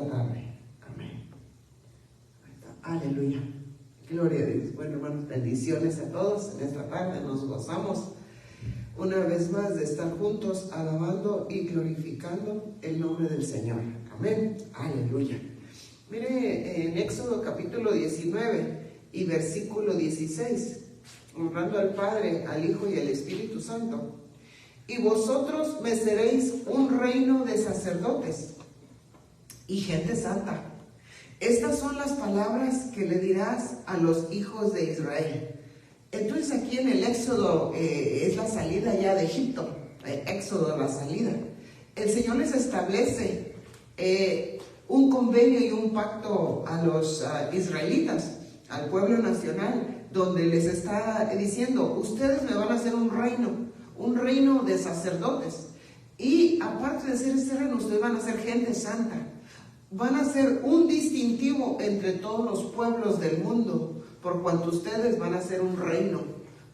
Amén. Aleluya. Gloria a Dios. Bueno, hermanos, bendiciones a todos. En esta tarde nos gozamos una vez más de estar juntos alabando y glorificando el nombre del Señor. Amén. Aleluya. Mire en Éxodo capítulo 19 y versículo 16, honrando al Padre, al Hijo y al Espíritu Santo. Y vosotros me seréis un reino de sacerdotes y gente santa. Estas son las palabras que le dirás a los hijos de Israel. Entonces aquí en el Éxodo es la salida ya de Egipto. Éxodo, la salida. El Señor les establece un convenio y un pacto a los israelitas, al pueblo nacional, donde les está diciendo: ustedes me van a hacer un reino de sacerdotes. Y aparte de ser ese reino, ustedes van a ser gente santa. Van a ser un distintivo entre todos los pueblos del mundo, por cuanto ustedes van a ser un reino,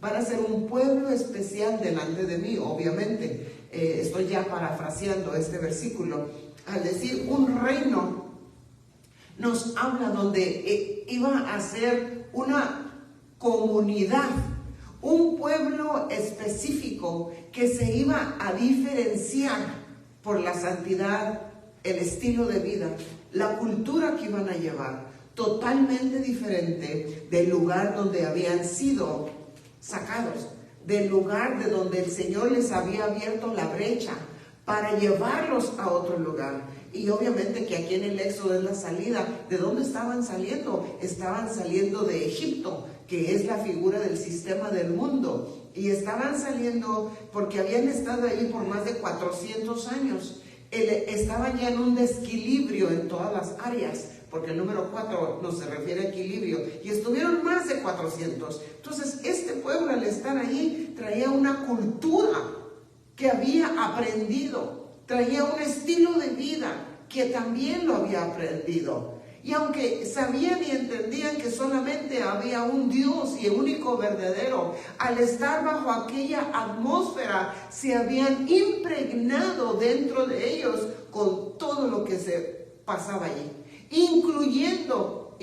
van a ser un pueblo especial delante de mí. Obviamente, estoy ya parafraseando este versículo. Al decir un reino, nos habla donde iba a ser una comunidad, un pueblo específico que se iba a diferenciar por la santidad, el estilo de vida, la cultura que iban a llevar, totalmente diferente del lugar donde habían sido sacados, del lugar de donde el Señor les había abierto la brecha para llevarlos a otro lugar. Y obviamente que aquí en el Éxodo es la salida. ¿De dónde estaban saliendo? Estaban saliendo de Egipto, que es la figura del sistema del mundo. Y estaban saliendo porque habían estado ahí por más de 400 años. Estaban ya en un desequilibrio en todas las áreas, porque el número 4 no se refiere a equilibrio, y estuvieron más de 400. Entonces este pueblo, al estar ahí, traía una cultura que había aprendido, traía un estilo de vida que también lo había aprendido. Y aunque sabían y entendían que solamente había un Dios y el único verdadero, al estar bajo aquella atmósfera, se habían impregnado dentro de ellos con todo lo que se pasaba allí, incluyendo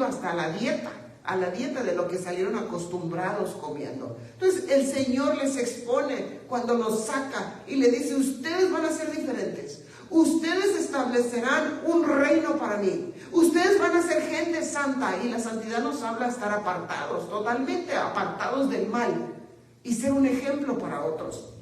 hasta la dieta, a la dieta de lo que salieron acostumbrados comiendo. Entonces el Señor les expone cuando los saca y le dice: ustedes van a ser diferentes. Ustedes establecerán un reino para mí. Ustedes van a ser gente santa. Y la santidad nos habla de estar apartados, totalmente apartados del mal, y ser un ejemplo para otros.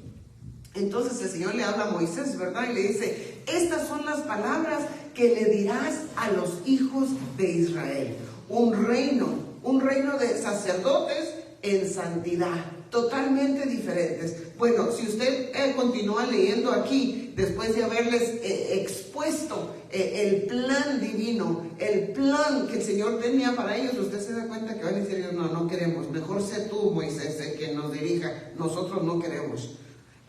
Entonces el Señor le habla a Moisés, ¿verdad? Y le dice: estas son las palabras que le dirás a los hijos de Israel. Un reino de sacerdotes en santidad, totalmente diferentes. Bueno, si usted continúa leyendo aquí, después de haberles expuesto el plan divino, el plan que el Señor tenía para ellos, usted se da cuenta que van a decir: no queremos, mejor sé tú, Moisés, que nos dirija, nosotros no queremos.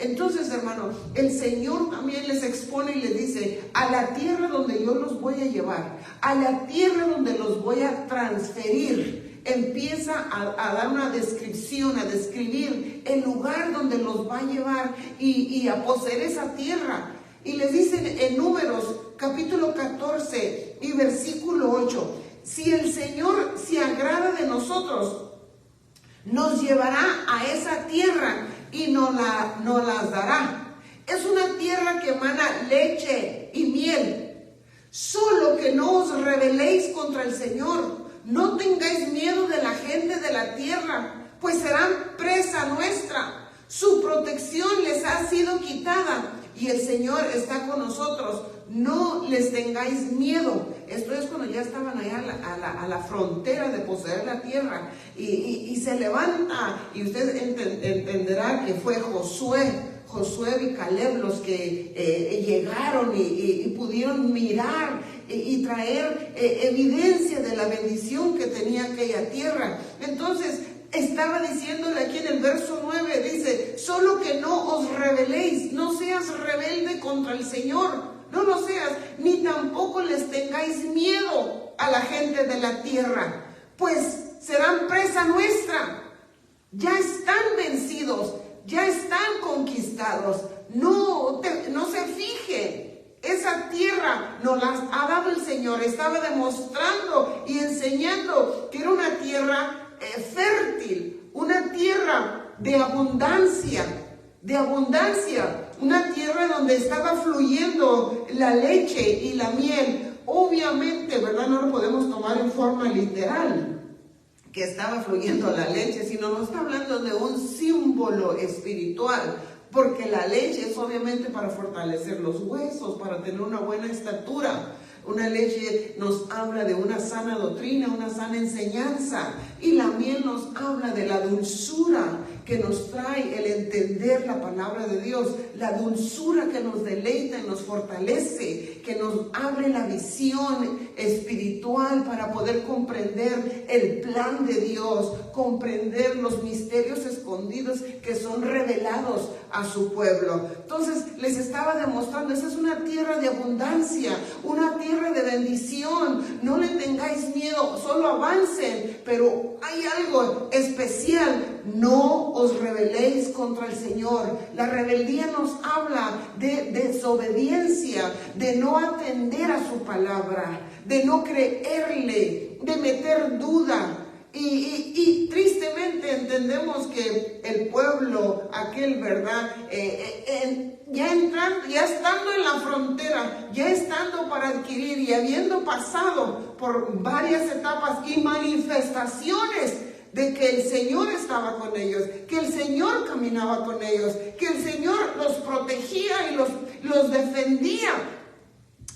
Entonces, hermano, el Señor también les expone y les dice: a la tierra donde yo los voy a llevar, a la tierra donde los voy a transferir. Empieza a dar una descripción, a describir el lugar donde los va a llevar y a poseer esa tierra. Y les dicen en Números capítulo 14 y versículo 8: si el Señor se agrada de nosotros, nos llevará a esa tierra y nos las dará. Es una tierra que emana leche y miel. Solo que no os rebeléis contra el Señor. No tengáis miedo de la gente de la tierra, pues serán presa nuestra. Su protección les ha sido quitada y el Señor está con nosotros. No les tengáis miedo. Esto es cuando ya estaban allá a la frontera de poseer la tierra. Y se levanta, y usted entenderá que fue Josué y Caleb los que llegaron y pudieron mirar y traer evidencia de la bendición que tenía aquella tierra. Entonces estaba diciéndole aquí en el verso 9, dice: solo que no os rebeléis, no seas rebelde contra el Señor, no lo seas, ni tampoco les tengáis miedo a la gente de la tierra, pues serán presa nuestra. Ya están vencidos, ya están conquistados. No se fije esa tierra nos la ha dado el Señor. Estaba demostrando y enseñando que era una tierra fértil, una tierra de abundancia, una tierra donde estaba fluyendo la leche y la miel. Obviamente, ¿verdad? No lo podemos tomar en forma literal, que estaba fluyendo la leche, sino nos está hablando de un símbolo espiritual, porque la leche es obviamente para fortalecer los huesos, para tener una buena estatura. Una leche nos habla de una sana doctrina, una sana enseñanza, y la miel nos habla de la dulzura que nos trae el entender la palabra de Dios, la dulzura que nos deleita y nos fortalece, que nos abre la visión espiritual para poder comprender el plan de Dios, comprender los misterios escondidos que son revelados a su pueblo. Entonces les estaba demostrando, esa es una tierra de abundancia, una tierra de bendición. No le tengáis miedo, solo avancen, pero hay algo especial: no os rebeléis contra el Señor. La rebeldía nos habla de desobediencia, de no atender a su palabra, de no creerle, de meter duda. Y tristemente entendemos que el pueblo aquel, ¿verdad? Ya estando en la frontera, ya estando para adquirir y habiendo pasado por varias etapas y manifestaciones de que el Señor estaba con ellos, que el Señor caminaba con ellos, que el Señor los protegía y los defendía.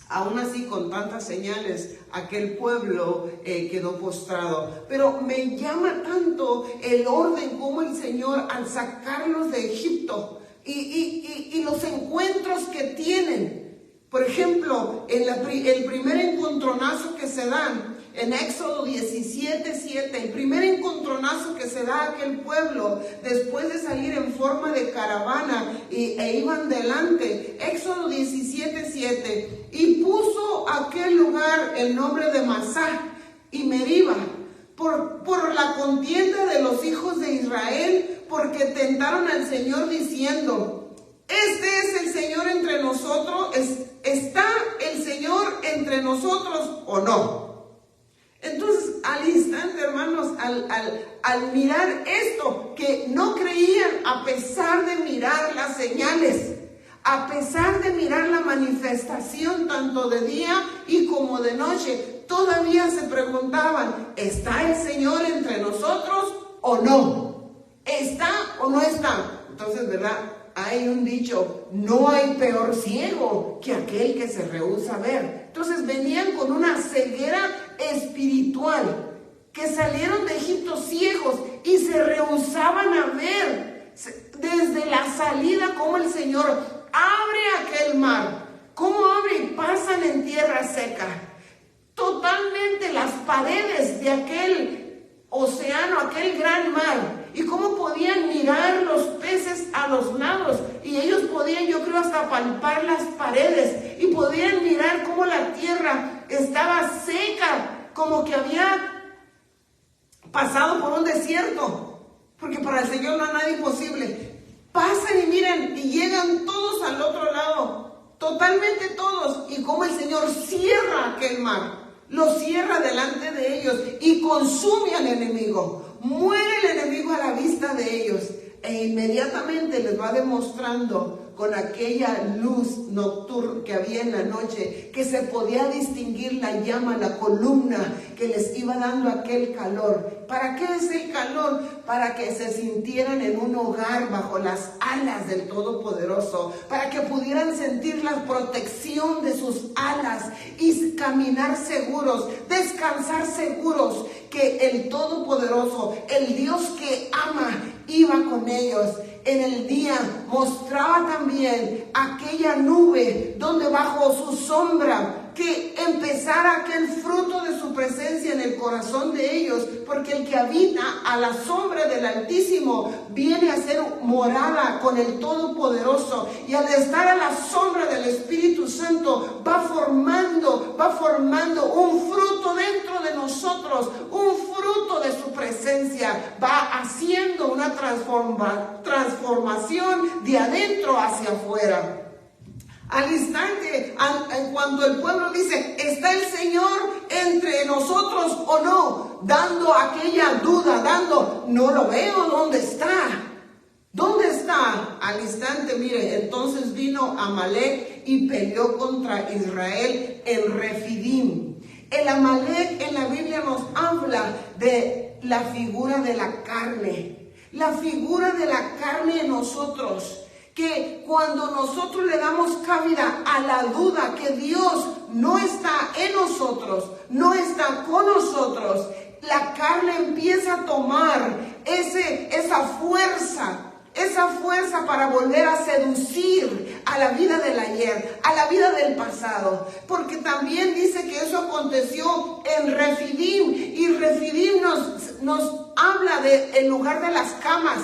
Aún así, con tantas señales, aquel pueblo quedó postrado. Pero me llama tanto el orden como el Señor, al sacarlos de Egipto, y los encuentros que tienen. Por ejemplo, el primer encontronazo que se dan en Éxodo 17:7, el primer encontronazo que se da a aquel pueblo después de salir en forma de caravana e iban delante. Éxodo 17:7, y puso aquel lugar el nombre de Masá y Meriba por la contienda de los hijos de Israel, porque tentaron al Señor diciendo: ¿este es el Señor entre nosotros? ¿Está el Señor entre nosotros o no? Entonces, al instante, hermanos, al mirar esto, que no creían, a pesar de mirar las señales, a pesar de mirar la manifestación tanto de día y como de noche, todavía se preguntaban: ¿está el Señor entre nosotros o no? ¿Está o no está? Entonces, ¿verdad? Hay un dicho: no hay peor ciego que aquel que se rehúsa a ver. Entonces venían con una ceguera espiritual, que salieron de Egipto ciegos y se rehusaban a ver desde la salida cómo el Señor abre aquel mar, cómo abre y pasan en tierra seca. Totalmente las paredes de aquel océano, aquel gran mar. Y cómo podían mirar los peces a los lados, y ellos podían, yo creo, hasta palpar las paredes, y podían mirar cómo la tierra estaba seca, como que había pasado por un desierto, porque para el Señor no hay nada imposible. Pasan y miran y llegan todos al otro lado, totalmente todos, y cómo el Señor cierra aquel mar, lo cierra delante de ellos y consume al enemigo. Muere el enemigo a la vista de ellos, e inmediatamente les va demostrando con aquella luz nocturna que había en la noche, que se podía distinguir la llama, la columna que les iba dando aquel calor. ¿Para qué es el calor? Para que se sintieran en un hogar bajo las alas del Todopoderoso, para que pudieran sentir la protección de sus alas y caminar seguros, descansar seguros, que el Todopoderoso, el Dios que ama, iba con ellos. En el día mostraba también aquella nube donde bajo su sombra que empezara aquel fruto de su presencia en el corazón de ellos, porque el que habita a la sombra del Altísimo viene a ser morada con el Todopoderoso, y al estar a la sombra del Espíritu Santo va formando un fruto dentro de nosotros, un fruto de su presencia, va haciendo una transformación de adentro hacia afuera. Al instante, cuando el pueblo dice, ¿está el Señor entre nosotros o no? Dando aquella duda, no lo veo, ¿dónde está? ¿Dónde está? Al instante, mire, entonces vino Amalek y peleó contra Israel en Refidim. El Amalek en la Biblia nos habla de la figura de la carne. La figura de la carne en nosotros. Que cuando nosotros le damos cabida a la duda que Dios no está en nosotros, no está con nosotros, la carne empieza a tomar esa fuerza para volver a seducir a la vida del ayer, a la vida del pasado. Porque también dice que eso aconteció en Refidim, y Refidim nos habla del lugar de las camas,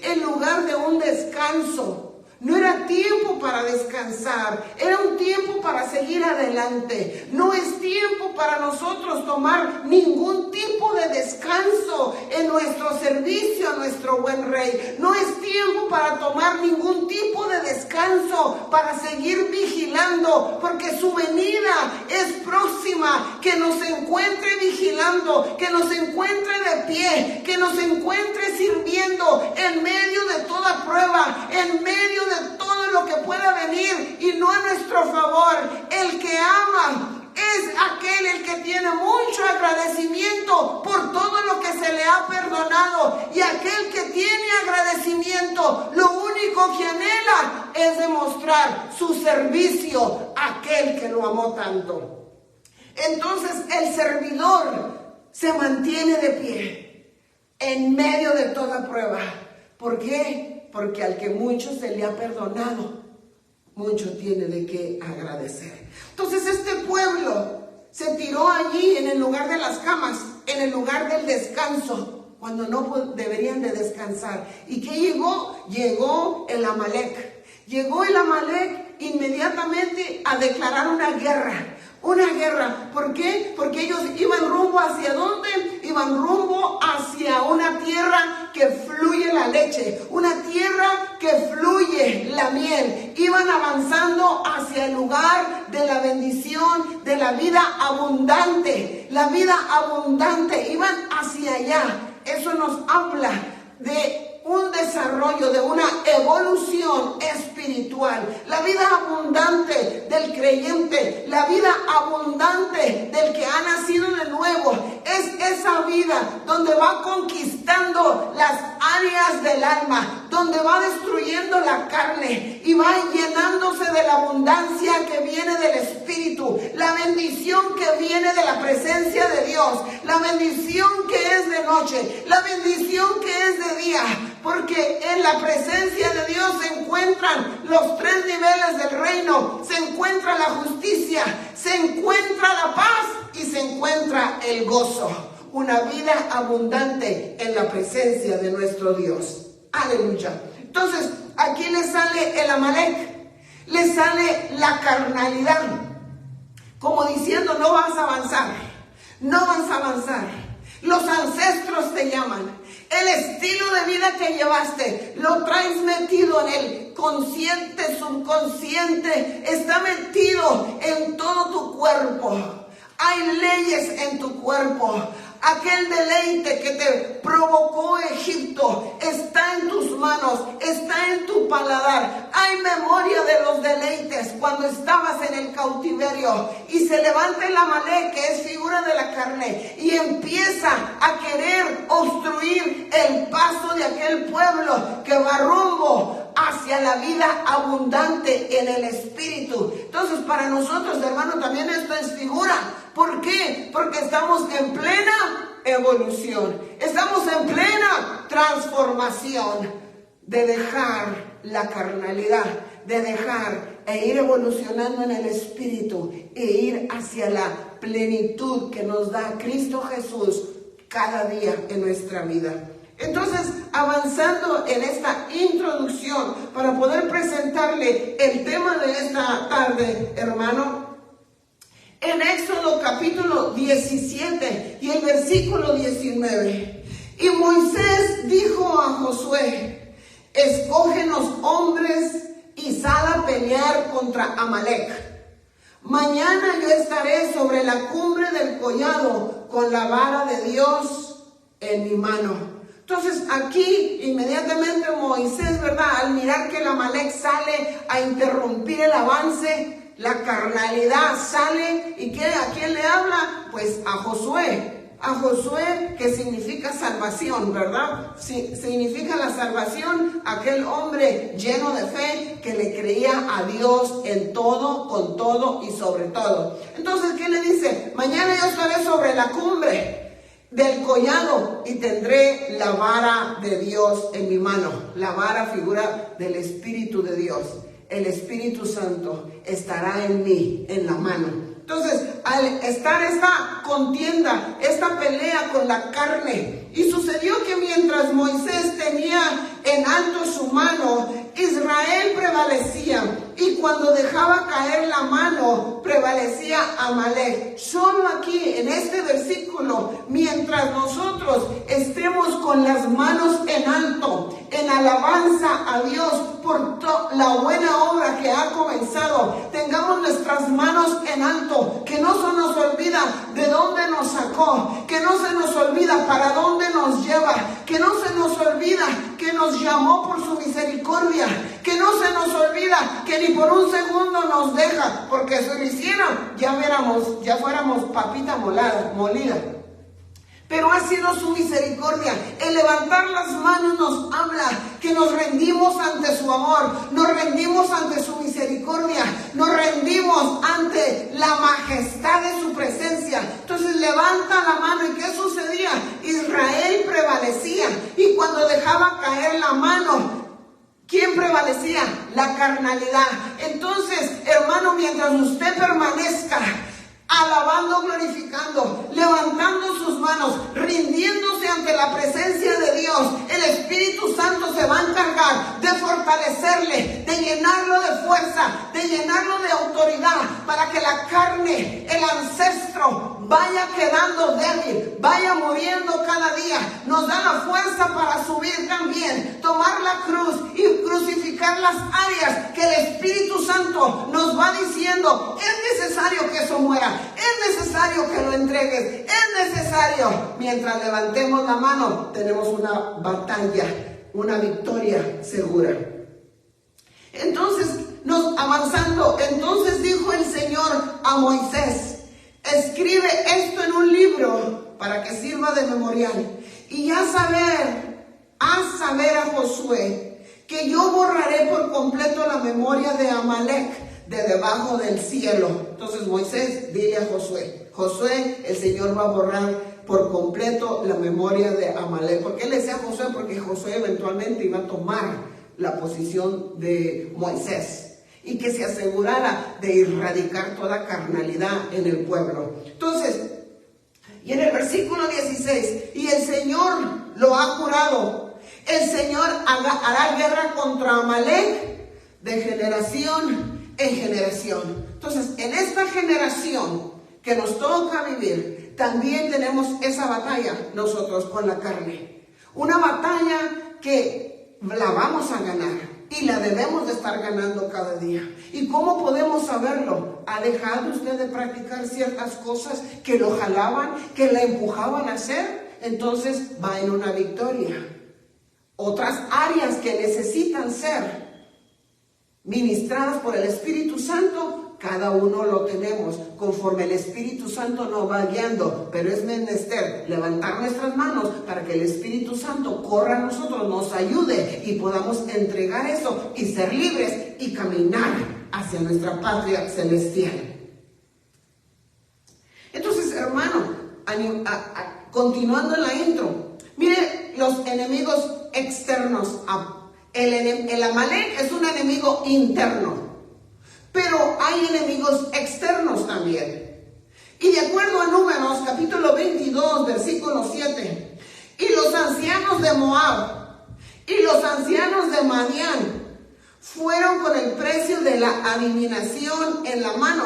el lugar de un descanso. No era tiempo para descansar, era un tiempo para seguir adelante. No es tiempo para nosotros tomar ningún tipo de descanso en nuestro servicio a nuestro buen Rey. No es tiempo para tomar ningún tipo de descanso, para seguir vigilando, porque su venida es próxima. Que nos encuentre vigilando, que nos encuentre de pie, que nos encuentre sirviendo en medio de toda prueba, en medio de todo lo que pueda venir y no a nuestro favor. El que ama es aquel el que tiene mucho agradecimiento por todo lo que se le ha perdonado, y aquel que tiene agradecimiento lo único que anhela es demostrar su servicio a aquel que lo amó tanto. Entonces el servidor se mantiene de pie en medio de toda prueba. ¿Por qué? Porque al que mucho se le ha perdonado, mucho tiene de qué agradecer. Entonces este pueblo se tiró allí en el lugar de las camas, en el lugar del descanso, cuando no deberían de descansar. ¿Y qué llegó? Llegó el Amalek. Llegó el Amalek inmediatamente a declarar una guerra. Una guerra. ¿Por qué? Porque ellos iban rumbo ¿hacia dónde? Iban rumbo hacia una tierra que fluye la leche, una tierra que fluye la miel. Iban avanzando hacia el lugar de la bendición, de la vida abundante. La vida abundante. Iban hacia allá. Eso nos habla de un desarrollo, de una evolución espiritual. La vida abundante del creyente, la vida abundante del que ha nacido de nuevo, es esa vida donde va conquistando las áreas del alma, donde va destruyendo la carne y va llenándose de la abundancia que viene del Espíritu, la bendición que viene de la presencia de Dios, la bendición que es de noche, la bendición que es de día. Porque en la presencia de Dios se encuentran los tres niveles del reino. Se encuentra la justicia, se encuentra la paz y se encuentra el gozo. Una vida abundante en la presencia de nuestro Dios. Aleluya. Entonces, aquí le sale el Amalek, le sale la carnalidad. Como diciendo, no vas a avanzar, no vas a avanzar. Los ancestros te llaman. El estilo de vida que llevaste lo traes metido en el consciente, subconsciente, está metido en todo tu cuerpo. Hay leyes en tu cuerpo. Aquel deleite que te provocó Egipto está en tus manos, está en tu paladar. Hay memoria de los deleites cuando estabas en el cautiverio. Y se levanta el Amalek, que es figura de la carne, y empieza a querer obstruir el paso de aquel pueblo que va rumbo hacia la vida abundante en el Espíritu. Entonces, para nosotros, hermanos, también esto es figura. ¿Por qué? Porque estamos en plena evolución. Estamos en plena transformación de dejar la carnalidad, de dejar e ir evolucionando en el Espíritu e ir hacia la plenitud que nos da Cristo Jesús cada día en nuestra vida. Entonces, avanzando en esta introducción para poder presentarle el tema de esta tarde, hermano, en Éxodo capítulo 17 y el versículo 19. Y Moisés dijo a Josué: escógenos hombres y y sal a pelear contra Amalek. Mañana yo estaré sobre la cumbre del collado con la vara de Dios en mi mano. Entonces aquí inmediatamente Moisés, ¿verdad? Al mirar que el Amalek sale a interrumpir el avance, la carnalidad sale, ¿y a quién le habla? Pues a Josué. A Josué, que significa salvación, ¿verdad? Significa la salvación, aquel hombre lleno de fe que le creía a Dios en todo, con todo y sobre todo. Entonces, ¿qué le dice? Mañana yo estaré sobre la cumbre del collado y tendré la vara de Dios en mi mano. La vara figura del Espíritu de Dios. El Espíritu Santo estará en mí, en la mano. Entonces, al estar esta contienda, esta pelea con la carne, y sucedió que mientras Moisés tenía en alto su mano, Israel prevalecía, y cuando dejaba caer la mano, prevalecía Amalek. Solo aquí, en este versículo, mientras nosotros estemos con las manos en alto, en alabanza a Dios por la buena obra que ha comenzado, tengamos nuestras manos en alto, que no se nos olvida de dónde nos sacó, que no se nos olvida para dónde nos lleva, que no se nos olvida que nos llamó por su misericordia, que no se nos olvida que ni por un segundo nos deja, porque si lo hiciera, ya fuéramos papita molida. Pero ha sido su misericordia. El levantar las manos nos habla que nos rendimos ante su amor, nos rendimos ante su misericordia, nos rendimos ante la majestad de su presencia. Entonces levanta la mano, ¿y qué sucedía? Israel prevalecía, y cuando dejaba caer la mano, ¿quién prevalecía? La carnalidad. Entonces, hermano, mientras usted permanezca alabando, glorificando, levantando sus manos, rindiéndose ante la presencia de Dios, el Espíritu Santo se va a encargar de fortalecerle, de llenarlo de fuerza, de llenarlo de autoridad, para que la carne, el ancestro, vaya quedando débil, vaya muriendo cada día. Nos da la fuerza para subir también, tomar la cruz y crucificar las áreas que el Espíritu Santo nos va diciendo: es necesario que eso muera, es necesario que lo entregues, es necesario. Mientras levantemos la mano, tenemos una batalla, una victoria segura. Entonces, avanzando, entonces dijo el Señor a Moisés: escribe esto en un libro para que sirva de memorial, y haz saber a Josué que yo borraré por completo la memoria de Amalek de debajo del cielo. Entonces Moisés, dile a Josué, el Señor va a borrar por completo la memoria de Amalek. ¿Por qué le decía a Josué? Porque Josué eventualmente iba a tomar la posición de Moisés, y que se asegurara de erradicar toda carnalidad en el pueblo. Entonces, y en el versículo 16, y el Señor lo ha jurado, el Señor hará guerra contra Amalek de generación en generación. Entonces, en esta generación que nos toca vivir, también tenemos esa batalla nosotros con la carne. Una batalla que la vamos a ganar, y la debemos de estar ganando cada día. ¿Y cómo podemos saberlo? ¿Ha dejado usted de practicar ciertas cosas que lo jalaban, que le empujaban a hacer? Entonces va en una victoria. Otras áreas que necesitan ser ministradas por el Espíritu Santo, cada uno lo tenemos conforme el Espíritu Santo nos va guiando, pero es menester levantar nuestras manos para que el Espíritu Santo corra a nosotros, nos ayude y podamos entregar eso y ser libres y caminar hacia nuestra patria celestial. Entonces, hermano, continuando en la intro, mire los enemigos externos. El Amalek es un enemigo interno, pero hay enemigos externos también. Y de acuerdo a Números, capítulo 22, versículo 7, y los ancianos de Moab y los ancianos de Madián fueron con el precio de la adivinación en la mano,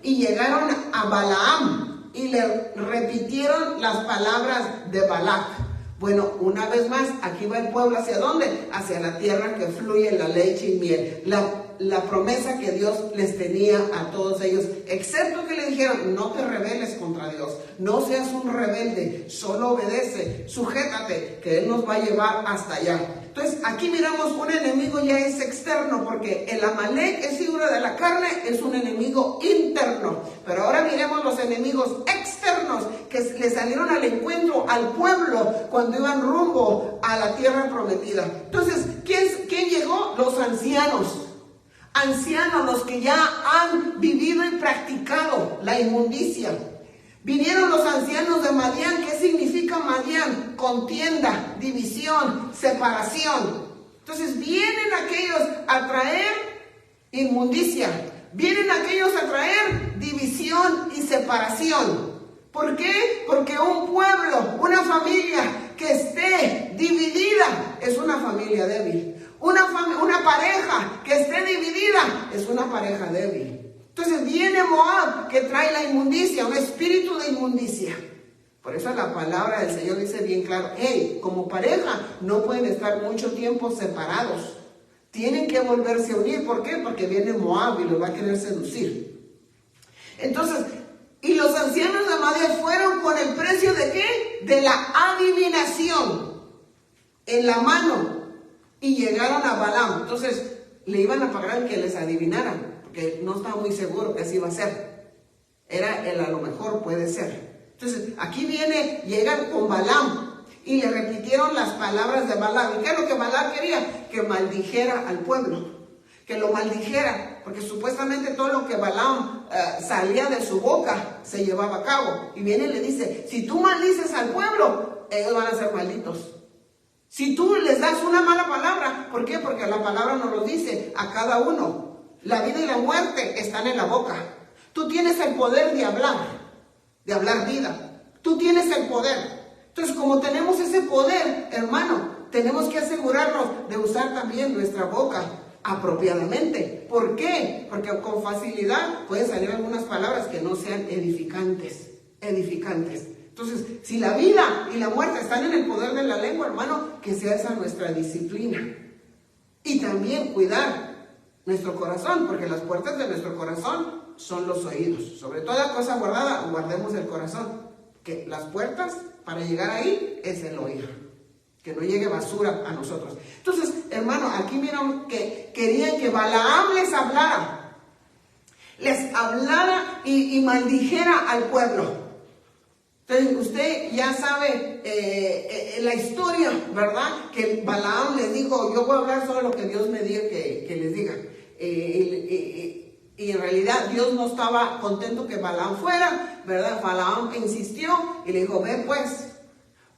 y llegaron a Balaam y le repitieron las palabras de Balac. Bueno, una vez más, aquí va el pueblo, ¿hacia dónde? Hacia la tierra que fluye la leche y miel. la promesa que Dios les tenía a todos ellos, excepto que le dijeron: no te rebeles contra Dios, no seas un rebelde, solo obedece, sujétate, que Él nos va a llevar hasta allá. Entonces aquí miramos un enemigo ya es externo, porque el Amalek es figura de la carne, es un enemigo interno. Pero ahora miremos los enemigos externos que le salieron al encuentro al pueblo cuando iban rumbo a la tierra prometida. Entonces, ¿quién llegó? Los ancianos. Ancianos, los que ya han vivido y practicado la inmundicia. Vinieron los ancianos de Madián. ¿Qué significa Madián? Contienda, división, separación. Entonces vienen aquellos a traer inmundicia. Vienen aquellos a traer división y separación. ¿Por qué? Porque un pueblo, una familia que esté dividida es una familia débil. Una pareja que esté dividida es una pareja débil. Entonces viene Moab, que trae la inmundicia, un espíritu de inmundicia. Por eso la palabra del Señor dice bien claro: hey, como pareja no pueden estar mucho tiempo separados. Tienen que volverse a unir. ¿Por qué? Porque viene Moab y los va a querer seducir. Entonces, y los ancianos de Madián fueron con el precio ¿de qué? De la adivinación en la mano, y llegaron a Balaam. Entonces le iban a pagar que les adivinaran, porque no estaba muy seguro que así iba a ser. Era el a lo mejor puede ser. Entonces aquí llegan con Balaam y le repitieron las palabras de Balaam. ¿Y qué es lo que Balaam quería? Que maldijera al pueblo, que lo maldijera, porque supuestamente todo lo que Balaam salía de su boca se llevaba a cabo. Y viene y le dice: si tú maldices al pueblo, ellos van a ser malditos. Si tú les das una mala palabra, ¿por qué? Porque la palabra nos lo dice a cada uno. La vida y la muerte están en la boca. Tú tienes el poder de hablar vida. Tú tienes el poder. Entonces, como tenemos ese poder, hermano, tenemos que asegurarnos de usar también nuestra boca apropiadamente. ¿Por qué? Porque con facilidad pueden salir algunas palabras que no sean edificantes. Entonces, si la vida y la muerte están en el poder de la lengua, hermano, que sea esa nuestra disciplina. Y también cuidar nuestro corazón, porque las puertas de nuestro corazón son los oídos. Sobre toda cosa guardada, guardemos el corazón. Que las puertas para llegar ahí es el oído. Que no llegue basura a nosotros. Entonces, hermano, aquí miran que querían que Balaam les hablara y maldijera al pueblo. Entonces, usted ya sabe la historia, ¿verdad? Que Balaam les dijo: yo voy a hablar solo lo que Dios me diga que les diga. Y en realidad Dios no estaba contento que Balaam fuera, ¿verdad? Balaam insistió y le dijo: ven pues,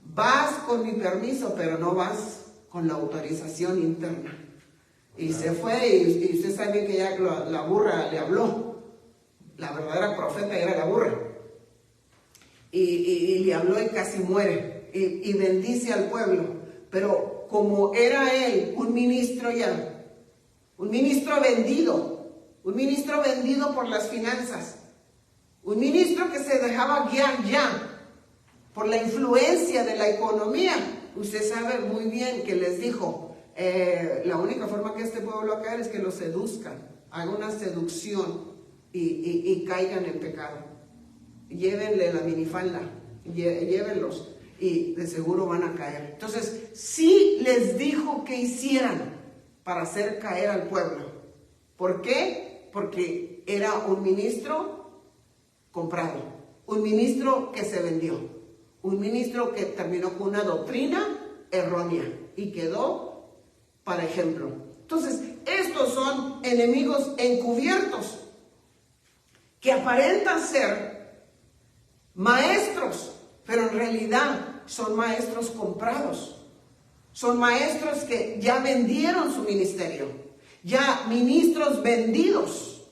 vas con mi permiso, pero no vas con la autorización interna. Y se fue, y usted sabe que ya la burra le habló. La verdadera profeta era la burra. Y le habló y casi muere. Y bendice al pueblo. Pero como era él un ministro ya, un ministro vendido por las finanzas, un ministro que se dejaba guiar ya por la influencia de la economía, usted sabe muy bien que les dijo: la única forma que este pueblo va a caer es que lo seduzcan, hagan una seducción y caigan en pecado. Llévenle la minifalda, llévenlos, y de seguro van a caer. Entonces, sí les dijo que hicieran para hacer caer al pueblo. ¿Por qué? Porque era un ministro comprado, un ministro que se vendió, un ministro que terminó con una doctrina errónea y quedó para ejemplo. Entonces, estos son enemigos encubiertos que aparentan ser maestros, pero en realidad son maestros comprados. Son maestros que ya vendieron su ministerio, ya ministros vendidos,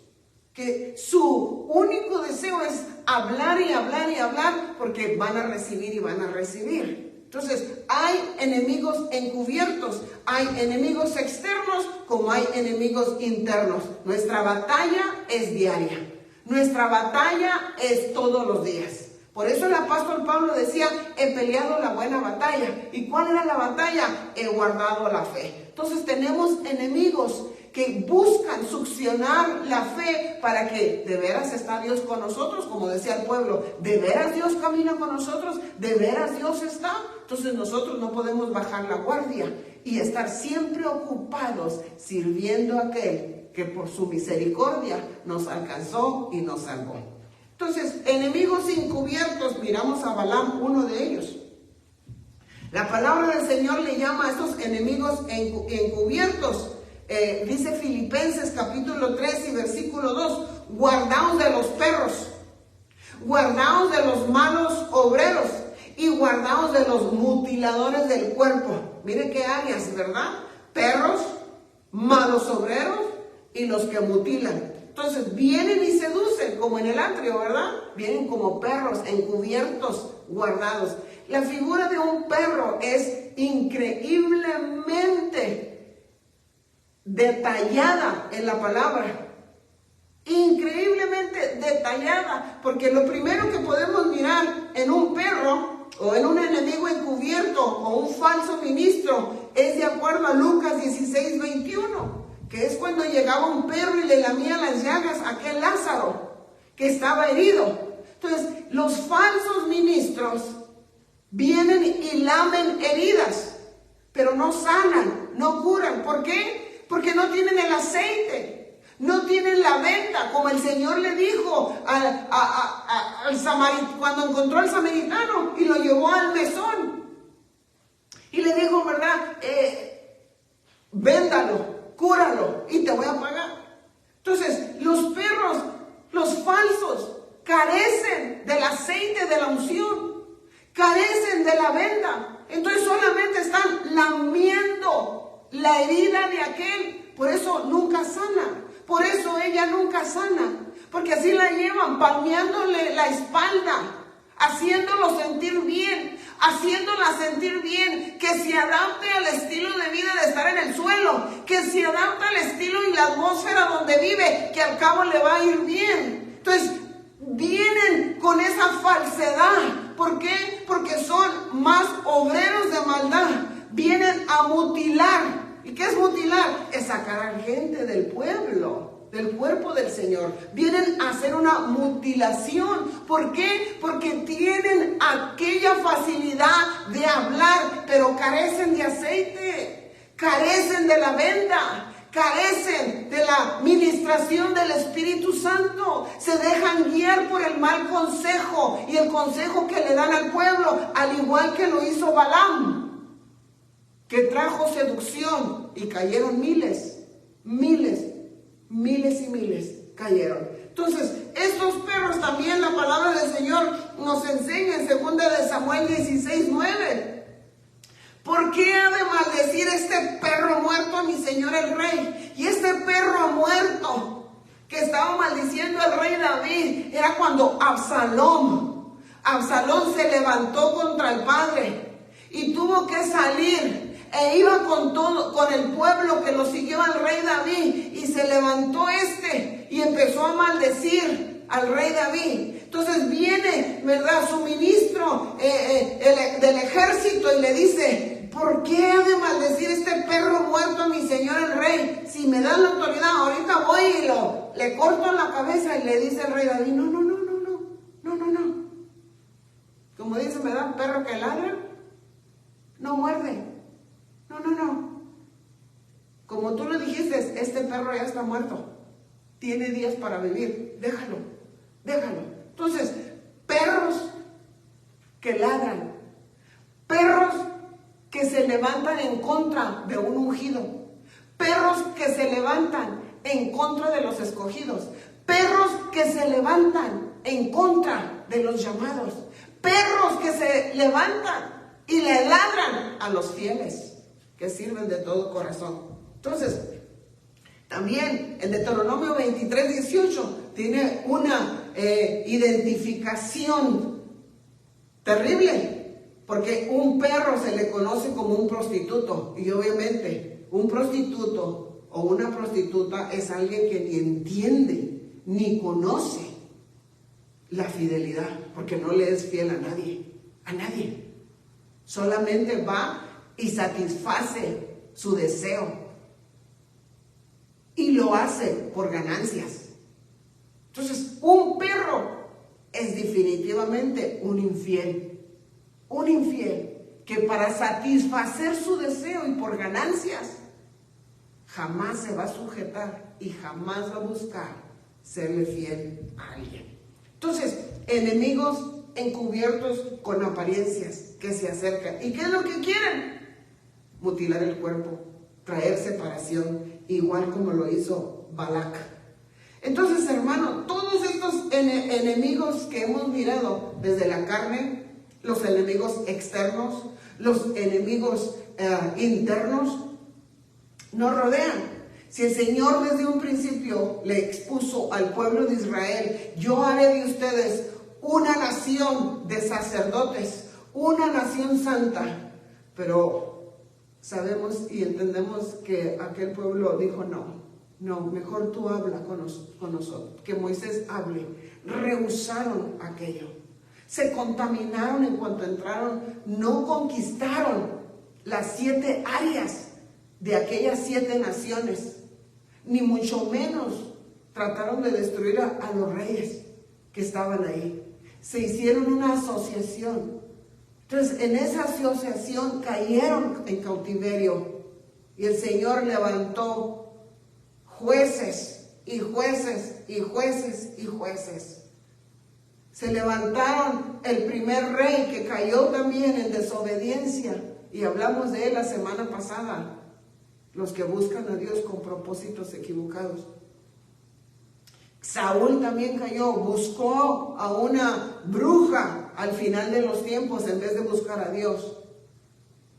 que su único deseo es hablar y hablar y hablar, porque van a recibir y van a recibir. Entonces, hay enemigos encubiertos, hay enemigos externos como hay enemigos internos. Nuestra batalla es diaria, nuestra batalla es todos los días. Por eso el apóstol Pablo decía: he peleado la buena batalla. ¿Y cuál era la batalla? He guardado la fe. Entonces tenemos enemigos que buscan succionar la fe para que de veras está Dios con nosotros, como decía el pueblo, de veras Dios camina con nosotros, de veras Dios está. Entonces nosotros no podemos bajar la guardia y estar siempre ocupados sirviendo a aquel que por su misericordia nos alcanzó y nos salvó. Entonces, enemigos encubiertos, miramos a Balaam, uno de ellos. La palabra del Señor le llama a estos enemigos encubiertos. Dice Filipenses capítulo 3 y versículo 2, guardaos de los perros, guardaos de los malos obreros y guardaos de los mutiladores del cuerpo. Mire qué áreas, ¿verdad? Perros, malos obreros y los que mutilan. Entonces vienen y seducen, como en el atrio, ¿verdad? Vienen como perros encubiertos, guardados. La figura de un perro es increíblemente detallada en la palabra. Increíblemente detallada, porque lo primero que podemos mirar en un perro o en un enemigo encubierto o un falso ministro es de acuerdo a Lucas 16:21, que es cuando llegaba un perro y le lamía las llagas a aquel Lázaro que estaba herido. Entonces, los falsos ministros vienen y lamen heridas, pero no sanan, no curan. ¿Por qué? Porque no tienen el aceite, no tienen la venda, como el Señor le dijo al samaritano, cuando encontró al samaritano y lo llevó al mesón. Y le dijo, ¿verdad? Véndalo, cúralo y te voy a pagar. Entonces, los perros, los falsos, carecen del aceite de la unción, carecen de la venda. Entonces solamente están lamiendo la herida de aquel. Por eso nunca sana. Por eso ella nunca sana. Porque así la llevan, palmeándole la espalda, haciéndolo sentir bien, haciéndola sentir bien, que se adapte al estilo de vida de estar en el suelo, que se adapte al estilo y la atmósfera donde vive, que al cabo le va a ir bien. Entonces, vienen con esa falsedad. ¿Por qué? Porque son más obreros de maldad. Vienen a mutilar. ¿Y qué es mutilar? Es sacar a gente del pueblo, del cuerpo del Señor. Vienen a hacer una mutilación. ¿Por qué? Porque tienen aquella facilidad de hablar, pero carecen de aceite, carecen de la venda, carecen de la ministración del Espíritu Santo. Se dejan guiar por el mal consejo y el consejo que le dan al pueblo, al igual que lo hizo Balaam, que trajo seducción y cayeron miles y miles cayeron. Entonces, estos perros también la palabra del Señor nos enseña en 2 de Samuel 16:9. ¿Por qué ha de maldecir este perro muerto a mi señor el rey? Y este perro muerto que estaba maldiciendo al rey David era cuando Absalón se levantó contra el padre y tuvo que salir. E iba con el pueblo que lo siguió al rey David, y se levantó y empezó a maldecir al rey David. Entonces viene, ¿verdad?, su ministro del ejército y le dice: ¿por qué ha de maldecir este perro muerto a mi señor el rey? Si me dan la autoridad, ahorita voy y le corto la cabeza. Y le dice el rey David: no. Como dice, ¿me da un perro que ladra? No muerde. No. Como tú lo dijiste, este perro ya está muerto. Tiene días para vivir. Déjalo. Entonces, perros que ladran. Perros que se levantan en contra de un ungido. Perros que se levantan en contra de los escogidos. Perros que se levantan en contra de los llamados. Perros que se levantan y le ladran a los fieles, que sirven de todo corazón. Entonces, también en Deuteronomio 23:18 tiene una identificación terrible, porque un perro se le conoce como un prostituto, y obviamente un prostituto o una prostituta es alguien que ni entiende ni conoce la fidelidad, porque no le es fiel a nadie. Solamente va y satisface su deseo. y lo hace por ganancias. Entonces, un perro es definitivamente un infiel que para satisfacer su deseo y por ganancias jamás se va a sujetar y jamás va a buscar serle fiel a alguien. Entonces, enemigos encubiertos con apariencias que se acercan. ¿Y qué es lo que quieren? Mutilar el cuerpo, traer separación, igual como lo hizo Balac. Entonces, hermano, todos estos enemigos que hemos mirado desde la carne, los enemigos externos, los enemigos internos, nos rodean. Si el Señor desde un principio le expuso al pueblo de Israel: yo haré de ustedes una nación de sacerdotes, una nación santa, pero sabemos y entendemos que aquel pueblo dijo: no, mejor tú habla con nosotros, que Moisés hable. Rehusaron aquello, se contaminaron en cuanto entraron, no conquistaron las 7 áreas de aquellas 7 naciones, ni mucho menos trataron de destruir a los reyes que estaban ahí. Se hicieron una asociación. Entonces, en esa asociación cayeron en cautiverio, y el Señor levantó jueces y jueces y jueces y jueces. Se levantaron el primer rey que cayó también en desobediencia, y hablamos de él la semana pasada: los que buscan a Dios con propósitos equivocados. Saúl también cayó, buscó a una bruja al final de los tiempos en vez de buscar a Dios.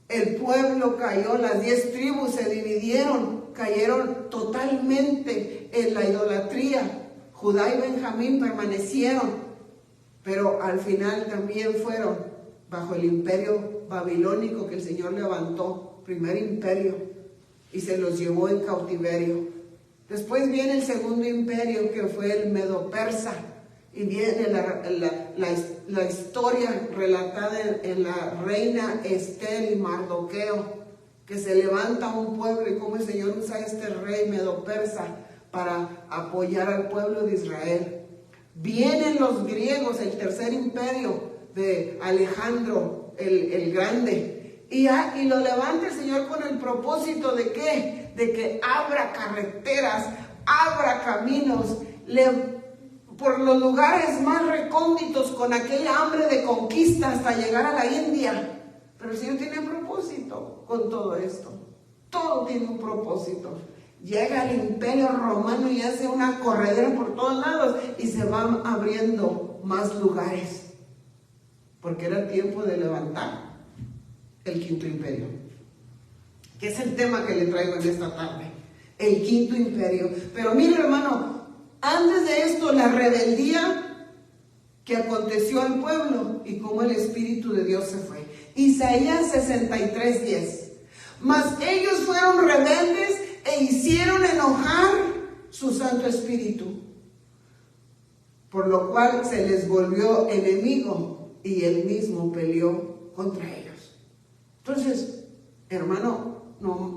El pueblo cayó, las 10 tribus se dividieron, cayeron totalmente en la idolatría. Judá y Benjamín permanecieron, pero al final también fueron bajo el imperio babilónico que el Señor levantó, primer imperio, y se los llevó en cautiverio. Después viene el segundo imperio, que fue el Medo-Persa, y viene la historia relatada en la reina Estel y Mardoqueo, que se levanta un pueblo y cómo el Señor usa a este rey Medo-Persa para apoyar al pueblo de Israel. Vienen los griegos, el tercer imperio de Alejandro el Grande, y lo levanta el Señor con el propósito de ¿qué? De que abra carreteras, abra caminos, por los lugares más recónditos, con aquella hambre de conquista hasta llegar a la India. Pero el Señor tiene un propósito con todo esto. Todo tiene un propósito. Llega el imperio romano y hace una corredera por todos lados, y se van abriendo más lugares, porque era tiempo de levantar el quinto imperio, que es el tema que le traigo en esta tarde, el quinto imperio. Pero mire, hermano, antes de esto, la rebeldía que aconteció al pueblo y cómo el Espíritu de Dios se fue. Isaías 63:10. Mas ellos fueron rebeldes e hicieron enojar su Santo Espíritu, por lo cual se les volvió enemigo y él mismo peleó contra ellos. Entonces, hermano,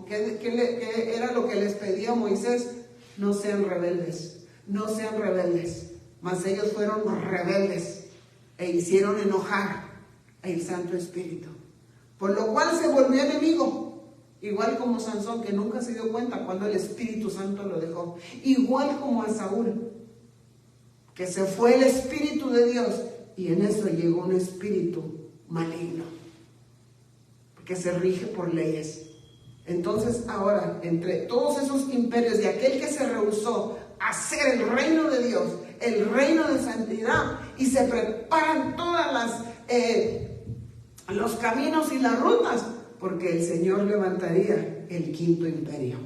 ¿qué era lo que les pedía Moisés? No sean rebeldes, no sean rebeldes. Mas ellos fueron rebeldes e hicieron enojar al Santo Espíritu, por lo cual se volvió enemigo. Igual como Sansón, que nunca se dio cuenta cuando el Espíritu Santo lo dejó. Igual como a Saúl, que se fue el Espíritu de Dios, y en eso llegó un espíritu maligno, que se rige por leyes. Entonces ahora, entre todos esos imperios de aquel que se rehusó a hacer el reino de Dios, el reino de santidad, y se preparan todas los caminos y las rutas, porque el Señor levantaría el quinto imperio.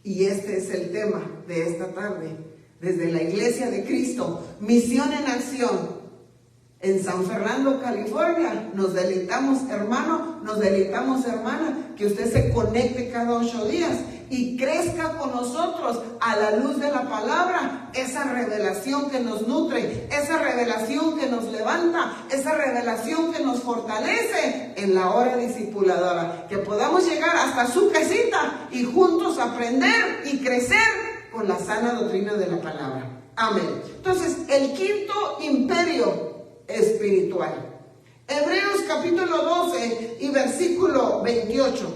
Y este es el tema de esta tarde, desde la Iglesia de Cristo, Misión en Acción, en San Fernando, California. Nos deleitamos, hermano, nos deleitamos, hermana, que usted se conecte cada 8 días y crezca con nosotros a la luz de la palabra, esa revelación que nos nutre, esa revelación que nos levanta, esa revelación que nos fortalece en la hora discipuladora, que podamos llegar hasta su casita y juntos aprender y crecer con la sana doctrina de la palabra. Amén. Entonces, el quinto imperio espiritual. Hebreos capítulo 12 y versículo 28.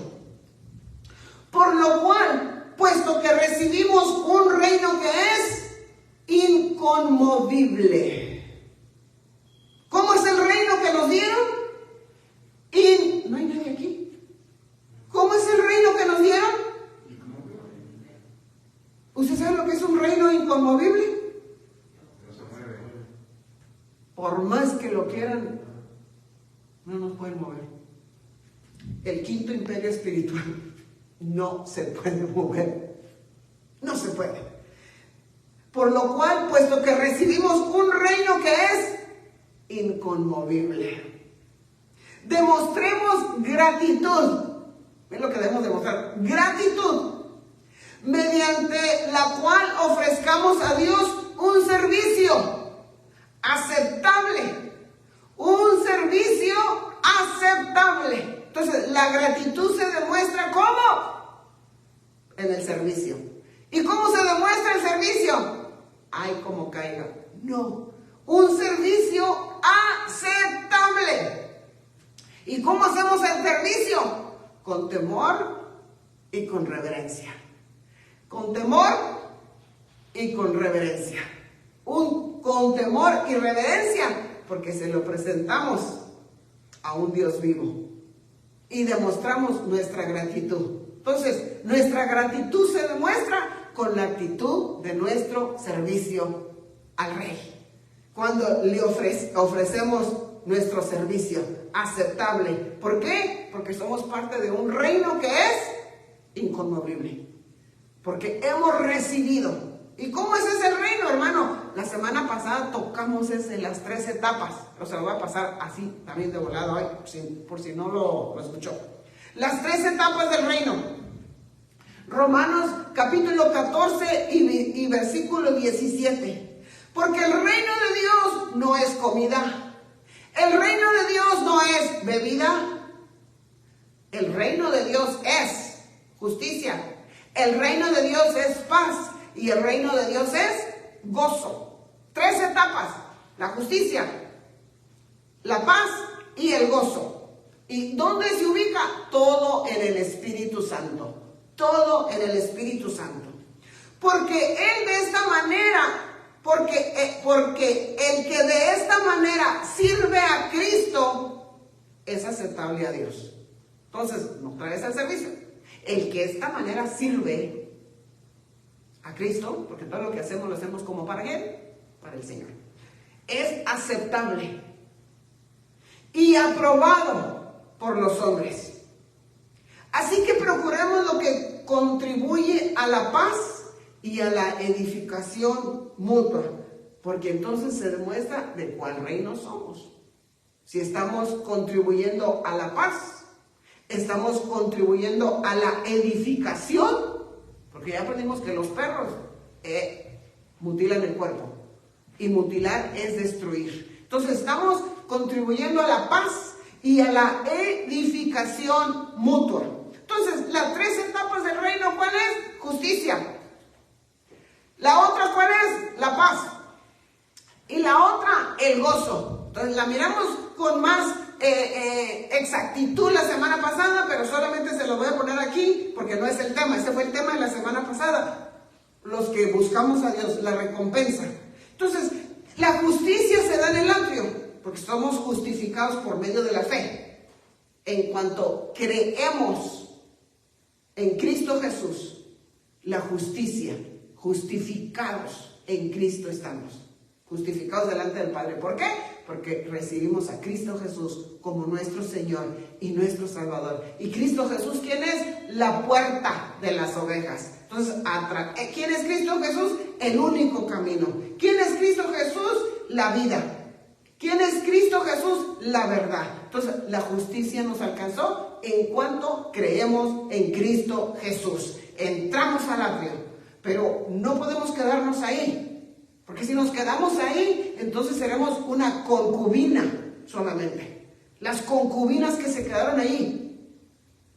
Por lo cual, puesto que recibimos un reino que es inconmovible. ¿Cómo es el reino que nos dieron? ¿No hay nadie aquí? ¿Cómo es el reino que nos dieron? ¿Usted sabe lo que es un reino inconmovible? Por más que lo quieran, no nos pueden mover. El quinto imperio espiritual no se puede mover. No se puede. Por lo cual, puesto que recibimos un reino que es inconmovible, demostremos gratitud. ¿Ven lo que debemos demostrar? Gratitud, mediante la cual ofrezcamos a Dios un servicio aceptable. Un servicio aceptable. Entonces, la gratitud se demuestra ¿cómo? En el servicio. ¿Y cómo se demuestra el servicio? Ay, como caiga. No. Un servicio aceptable. ¿Y cómo hacemos el servicio? Con temor y con reverencia. Con temor y con reverencia. Con temor y reverencia, porque se lo presentamos a un Dios vivo y demostramos nuestra gratitud. Entonces, nuestra gratitud se demuestra con la actitud de nuestro servicio al Rey. Cuando le ofrecemos nuestro servicio aceptable. ¿Por qué? Porque somos parte de un reino que es inconmovible. Porque hemos recibido. ¿Y cómo es ese reino, hermano? La semana pasada tocamos las 3 etapas. O sea, lo voy a pasar así, también de volado hoy, por si no lo escuchó. Las 3 etapas del reino. Romanos capítulo 14 y versículo 17. Porque el reino de Dios no es comida. El reino de Dios no es bebida. El reino de Dios es justicia. El reino de Dios es paz. Y el reino de Dios es gozo. 3 etapas. La justicia, la paz y el gozo. ¿Y dónde se ubica? Todo en el Espíritu Santo. Todo en el Espíritu Santo. Porque Él de esta manera, porque el que de esta manera sirve a Cristo es aceptable a Dios. Entonces, no traes el servicio. El que de esta manera sirve a Cristo, porque todo lo que hacemos lo hacemos como para Él, para el Señor, es aceptable y aprobado por los hombres. Así que procuremos lo que contribuye a la paz y a la edificación mutua, porque entonces se demuestra de cuál reino somos. Si estamos contribuyendo a la paz, estamos contribuyendo a la edificación. Porque ya aprendimos que los perros mutilan el cuerpo. Y mutilar es destruir. Entonces estamos contribuyendo a la paz y a la edificación mutua. Entonces, las 3 etapas del reino, ¿cuál es? Justicia. La otra, ¿cuál es? La paz. Y la otra, el gozo. Entonces la miramos con más exactitud la semana pasada, pero solamente se lo voy a poner aquí porque no es el tema. Ese fue el tema de la semana pasada. Los que buscamos a Dios, la recompensa. Entonces, la justicia se da en el atrio, porque somos justificados por medio de la fe. En cuanto creemos en Cristo Jesús, la justicia, justificados en Cristo estamos. Justificados delante del Padre. ¿Por qué? Porque recibimos a Cristo Jesús como nuestro Señor y nuestro Salvador. Y Cristo Jesús, ¿quién es? La puerta de las ovejas. Entonces, ¿quién es Cristo Jesús? El único camino. ¿Quién es Cristo Jesús? La vida. ¿Quién es Cristo Jesús? La verdad. Entonces, la justicia nos alcanzó en cuanto creemos en Cristo Jesús. Entramos al atrio, pero no podemos quedarnos ahí. Porque si nos quedamos ahí, entonces seremos una concubina solamente. Las concubinas que se quedaron ahí,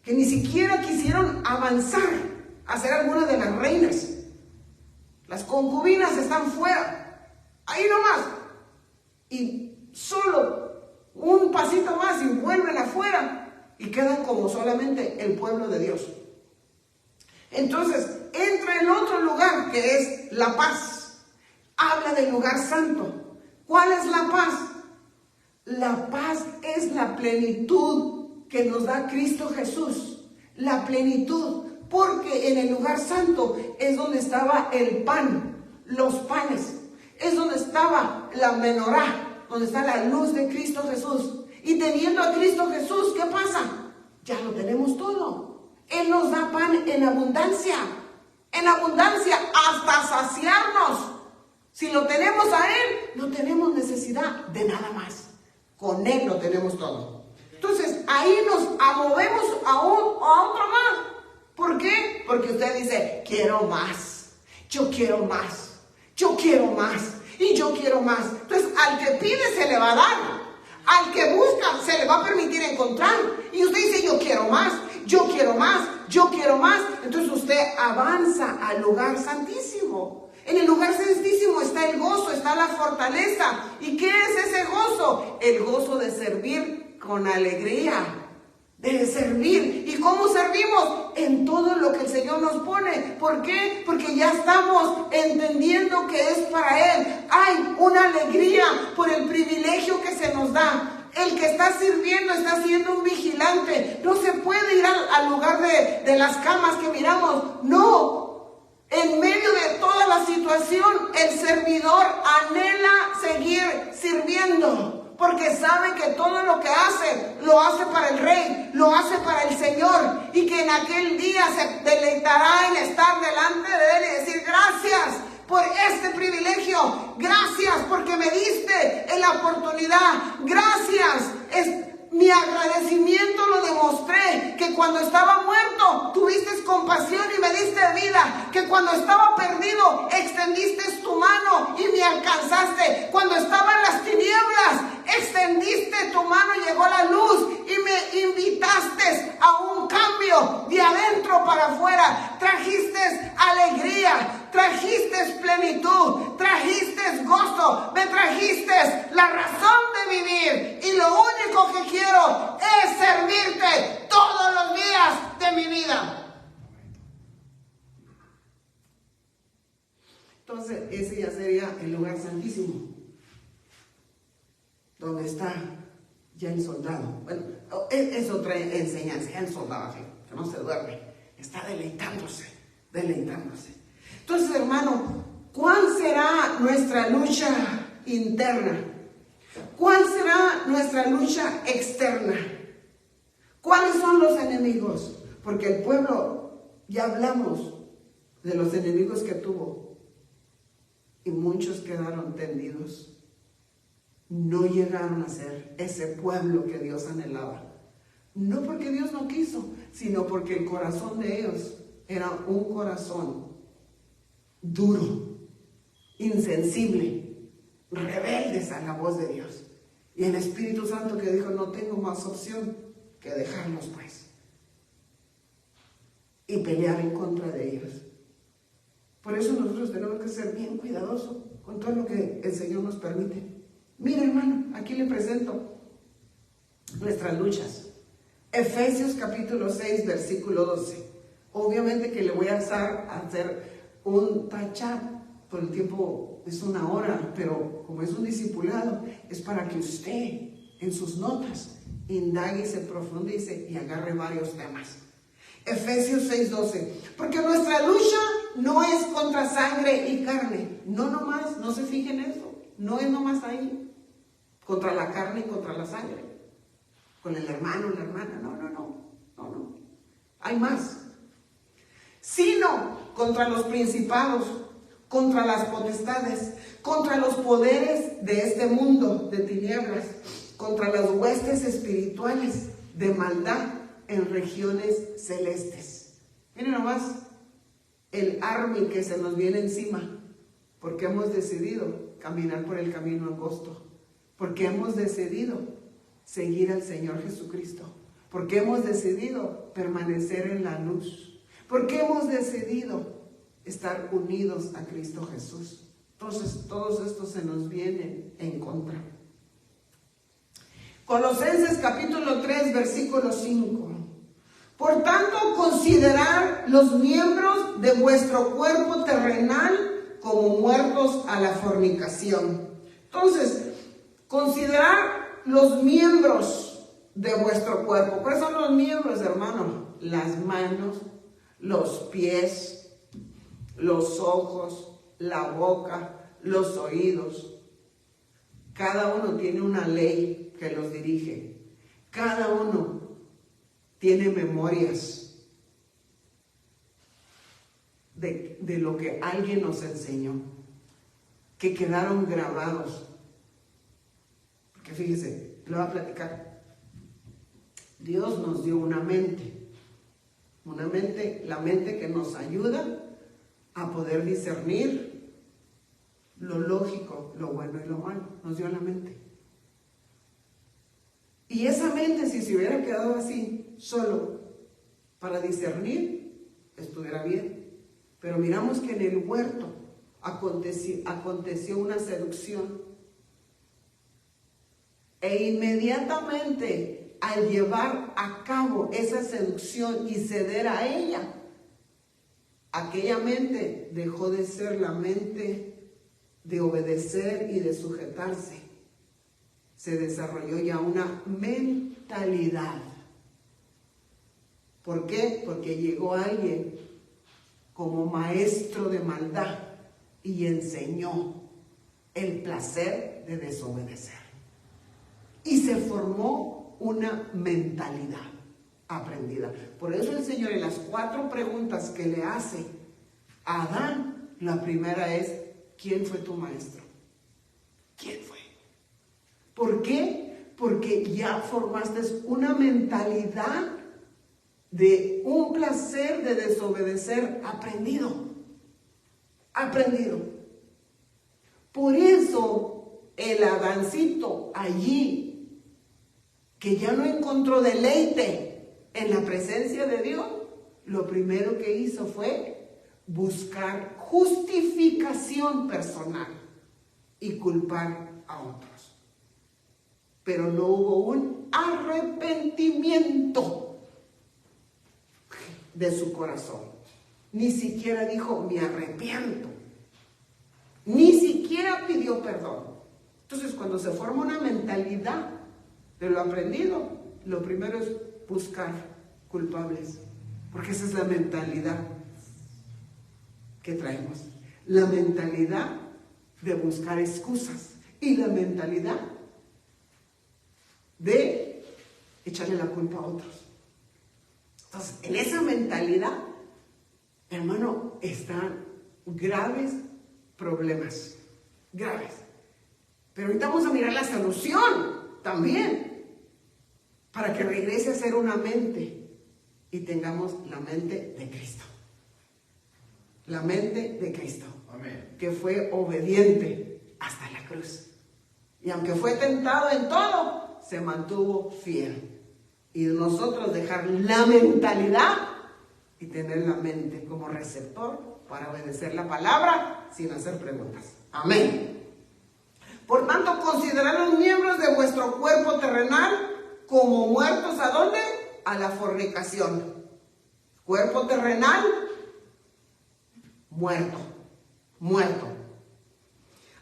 que ni siquiera quisieron avanzar a ser alguna de las reinas. Las concubinas están fuera, ahí nomás. Y solo un pasito más y vuelven afuera y quedan como solamente el pueblo de Dios. Entonces entra en otro lugar que es la paz. Habla del lugar santo. ¿Cuál es la paz? La paz es la plenitud que nos da Cristo Jesús. La plenitud, porque en el lugar santo es donde estaba el pan, los panes. Es donde estaba la menorá, donde está la luz de Cristo Jesús. Y teniendo a Cristo Jesús, ¿qué pasa? Ya lo tenemos todo. Él nos da pan en abundancia hasta saciarnos. Si lo tenemos a Él, no tenemos necesidad de nada más. Con Él lo tenemos todo. Entonces, ahí nos movemos a otro más. ¿Por qué? Porque usted dice, quiero más. Yo quiero más. Yo quiero más. Y yo quiero más. Entonces, al que pide se le va a dar. Al que busca se le va a permitir encontrar. Y usted dice, yo quiero más. Yo quiero más. Yo quiero más. Entonces, usted avanza al lugar santísimo. En el lugar santísimo está el gozo, está la fortaleza. ¿Y qué es ese gozo? El gozo de servir con alegría, de servir. ¿Y cómo servimos? En todo lo que el Señor nos pone. ¿Por qué? Porque ya estamos entendiendo que es para Él. Hay una alegría por el privilegio que se nos da. El que está sirviendo está siendo un vigilante. No se puede ir al lugar de las camas que miramos. No. En medio de toda la situación, el servidor anhela seguir sirviendo, porque sabe que todo lo que hace, lo hace para el Rey, lo hace para el Señor, y que en aquel día se deleitará en estar delante de Él y decir, gracias por este privilegio, gracias porque me diste la oportunidad, gracias. Mi agradecimiento lo demostré, que cuando estaba muerto tuviste compasión y me diste vida, que cuando estaba perdido extendiste tu mano y me alcanzaste, cuando estaba en las tinieblas extendiste tu mano y llegó la luz y me invitaste a un cambio de adentro para afuera, trajiste alegría, trajiste plenitud, trajiste gozo, me trajiste la razón de vivir, y lo único que quiero es servirte todos los días de mi vida. Entonces ese ya sería el lugar santísimo, donde está ya el soldado. Bueno, es otra enseñanza, ya el soldado, que no se duerme, está deleitándose. Entonces, hermano, ¿cuál será nuestra lucha interna? ¿Cuál será nuestra lucha externa? ¿Cuáles son los enemigos? Porque el pueblo, ya hablamos de los enemigos que tuvo, y muchos quedaron tendidos. No llegaron a ser ese pueblo que Dios anhelaba. No porque Dios no quiso, sino porque el corazón de ellos era un corazón duro, insensible, rebeldes a la voz de Dios. Y el Espíritu Santo que dijo, no tengo más opción que dejarlos pues, y pelear en contra de ellos. Por eso nosotros tenemos que ser bien cuidadosos con todo lo que el Señor nos permite. Mire, hermano, aquí le presento nuestras luchas. Efesios capítulo 6, versículo 12. Obviamente que le voy a hacer un touch-up, por el tiempo es una hora, pero como es un discipulado, es para que usted en sus notas indague, se profundice y agarre varios temas. Efesios 6:12. Porque nuestra lucha no es contra sangre y carne. No nomás, no se fijen en eso. No es nomás ahí. Contra la carne y contra la sangre. Con el hermano, la hermana. No. Hay más. Sino contra los principados, contra las potestades, contra los poderes de este mundo de tinieblas, contra las huestes espirituales de maldad en regiones celestes. Miren nomás el army que se nos viene encima, porque hemos decidido caminar por el camino angosto, porque hemos decidido seguir al Señor Jesucristo, porque hemos decidido permanecer en la luz, porque hemos decidido estar unidos a Cristo Jesús. Entonces, todos estos se nos vienen en contra. Colosenses capítulo 3, versículo 5. Por tanto, considerad los miembros de vuestro cuerpo terrenal como muertos a la fornicación. Entonces, considerad los miembros de vuestro cuerpo. ¿Cuáles son los miembros, hermano? Las manos, los pies, los ojos, la boca, los oídos. Cada uno tiene una ley que los dirige. Cada uno tiene memorias de lo que alguien nos enseñó, que quedaron grabados. Porque fíjese, lo voy a platicar. Dios nos dio una mente, la mente que nos ayuda a poder discernir lo lógico, lo bueno y lo malo. Nos dio la mente. Y esa mente, si se hubiera quedado así, solo para discernir, estuviera bien. Pero miramos que en el huerto aconteció una seducción. E inmediatamente, al llevar a cabo esa seducción y ceder a ella, aquella mente dejó de ser la mente de obedecer y de sujetarse. Se desarrolló ya una mentalidad. ¿Por qué? Porque llegó alguien como maestro de maldad y enseñó el placer de desobedecer. Y se formó una mentalidad aprendida. Por eso el Señor, en las 4 preguntas que le hace a Adán, la primera es: ¿quién fue tu maestro? ¿Quién fue? ¿Por qué? Porque ya formaste una mentalidad de un placer de desobedecer aprendido. Por eso el Adancito allí, que ya no encontró deleite en la presencia de Dios, lo primero que hizo fue buscar justificación personal y culpar a otros. Pero no hubo un arrepentimiento de su corazón. Ni siquiera dijo: me arrepiento. Ni siquiera pidió perdón. Entonces, cuando se forma una mentalidad de lo aprendido, lo primero es buscar culpables. Porque esa es la mentalidad que traemos. La mentalidad de buscar excusas. Y la mentalidad de echarle la culpa a otros. Entonces, en esa mentalidad, hermano, están graves problemas. Graves. Pero ahorita vamos a mirar la solución también, para que regrese a ser una mente y tengamos la mente de Cristo. La mente de Cristo. Amén. Que fue obediente hasta la cruz. Y aunque fue tentado en todo, se mantuvo fiel. Y nosotros dejar la mentalidad y tener la mente como receptor para obedecer la palabra sin hacer preguntas. Amén. Por tanto, considerad los miembros de vuestro cuerpo terrenal como muertos. ¿A dónde? A la fornicación. Cuerpo terrenal, muerto.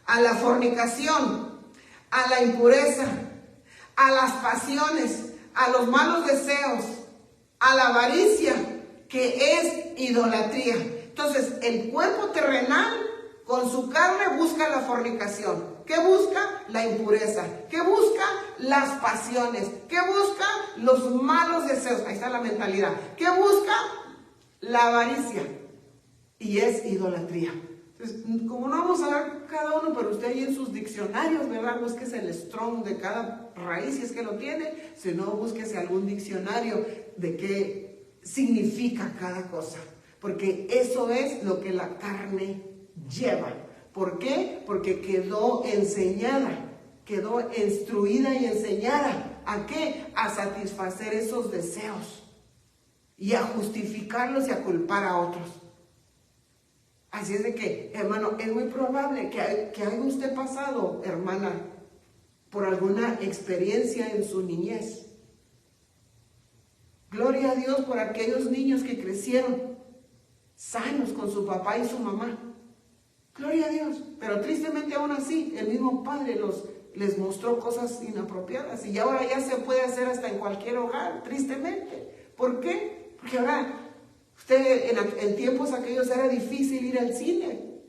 A la fornicación, a la impureza, a las pasiones, a los malos deseos, a la avaricia, que es idolatría. Entonces, el cuerpo terrenal con su carne busca la fornicación. ¿Qué busca? La impureza. ¿Qué busca? Las pasiones. ¿Qué busca? Los malos deseos. Ahí está la mentalidad. ¿Qué busca? La avaricia. Y es idolatría. Entonces, como no vamos a ver cada uno, pero usted ahí en sus diccionarios, ¿verdad? Búsquese el strong de cada raíz, si es que lo tiene. Si no, búsquese algún diccionario de qué significa cada cosa. Porque eso es lo que la carne lleva. ¿Por qué? Porque quedó enseñada, quedó instruida y enseñada. ¿A qué? A satisfacer esos deseos y a justificarlos y a culpar a otros. Así es de que, hermano, es muy probable que haya usted pasado, hermana, por alguna experiencia en su niñez. Gloria a Dios por aquellos niños que crecieron sanos con su papá y su mamá. Gloria a Dios. Pero tristemente aún así, el mismo padre les mostró cosas inapropiadas. Y ahora ya se puede hacer hasta en cualquier hogar, tristemente. ¿Por qué? Porque ahora, en tiempos aquellos era difícil ir al cine.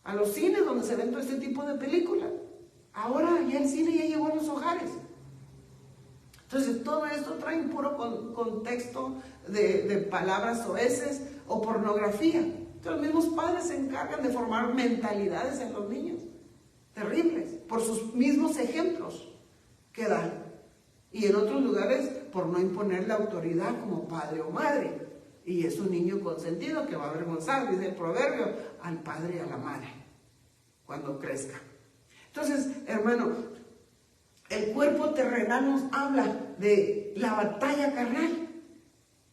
A los cines donde se ven todo este tipo de películas. Ahora ya el cine ya llegó a los hogares. Entonces todo esto trae un puro contexto de palabras soeces o pornografía. Entonces los mismos padres se encargan de formar mentalidades en los niños terribles por sus mismos ejemplos que dan. Y en otros lugares por no imponer la autoridad como padre o madre. Y es un niño consentido que va a avergonzar, dice el proverbio, al padre y a la madre cuando crezca. Entonces, hermano, el cuerpo terrenal nos habla de la batalla carnal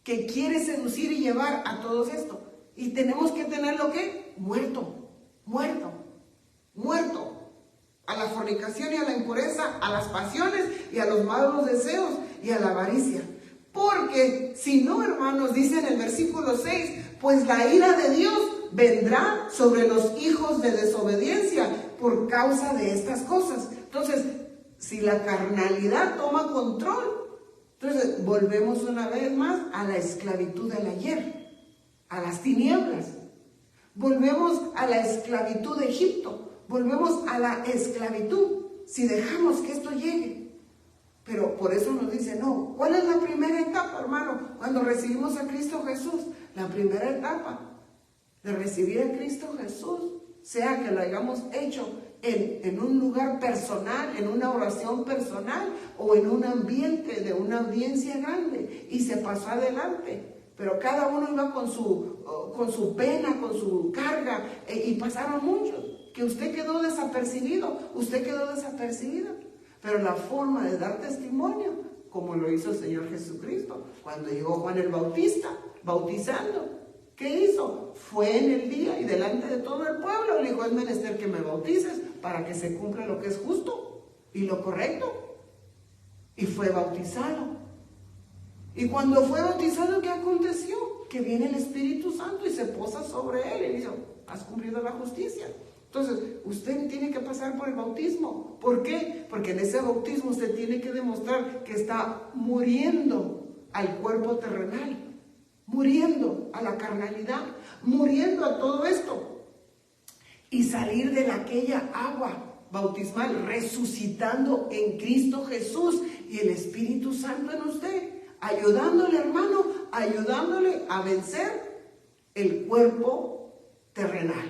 que quiere seducir y llevar a todo esto. Y tenemos que tenerlo, ¿qué? Muerto a la fornicación y a la impureza, a las pasiones y a los malos deseos y a la avaricia. Porque si no, hermanos, dice en el versículo 6, pues la ira de Dios vendrá sobre los hijos de desobediencia por causa de estas cosas. Entonces, si la carnalidad toma control, entonces volvemos una vez más a la esclavitud del ayer, a las tinieblas. Volvemos a la esclavitud de Egipto, volvemos a la esclavitud si dejamos que esto llegue. Pero por eso nos dice, no, ¿cuál es la primera etapa, hermano? Cuando recibimos a Cristo Jesús, la primera etapa de recibir a Cristo Jesús, sea que lo hayamos hecho en un lugar personal, en una oración personal o en un ambiente de una audiencia grande y se pasó adelante. Pero cada uno iba con su pena, con su carga y pasaron muchos. Que usted quedó desapercibido, Pero la forma de dar testimonio, como lo hizo el Señor Jesucristo, cuando llegó Juan el Bautista, bautizando, ¿qué hizo? Fue en el día y delante de todo el pueblo, le dijo, es menester que me bautices para que se cumpla lo que es justo y lo correcto. Y fue bautizado. Y cuando fue bautizado, ¿qué aconteció? Que viene el Espíritu Santo y se posa sobre él y dice, has cumplido la justicia. Entonces, usted tiene que pasar por el bautismo. ¿Por qué? Porque en ese bautismo usted tiene que demostrar que está muriendo al cuerpo terrenal, muriendo a la carnalidad, muriendo a todo esto. Y salir de aquella agua bautismal, resucitando en Cristo Jesús y el Espíritu Santo en usted, ayudándole, hermano, ayudándole a vencer el cuerpo terrenal.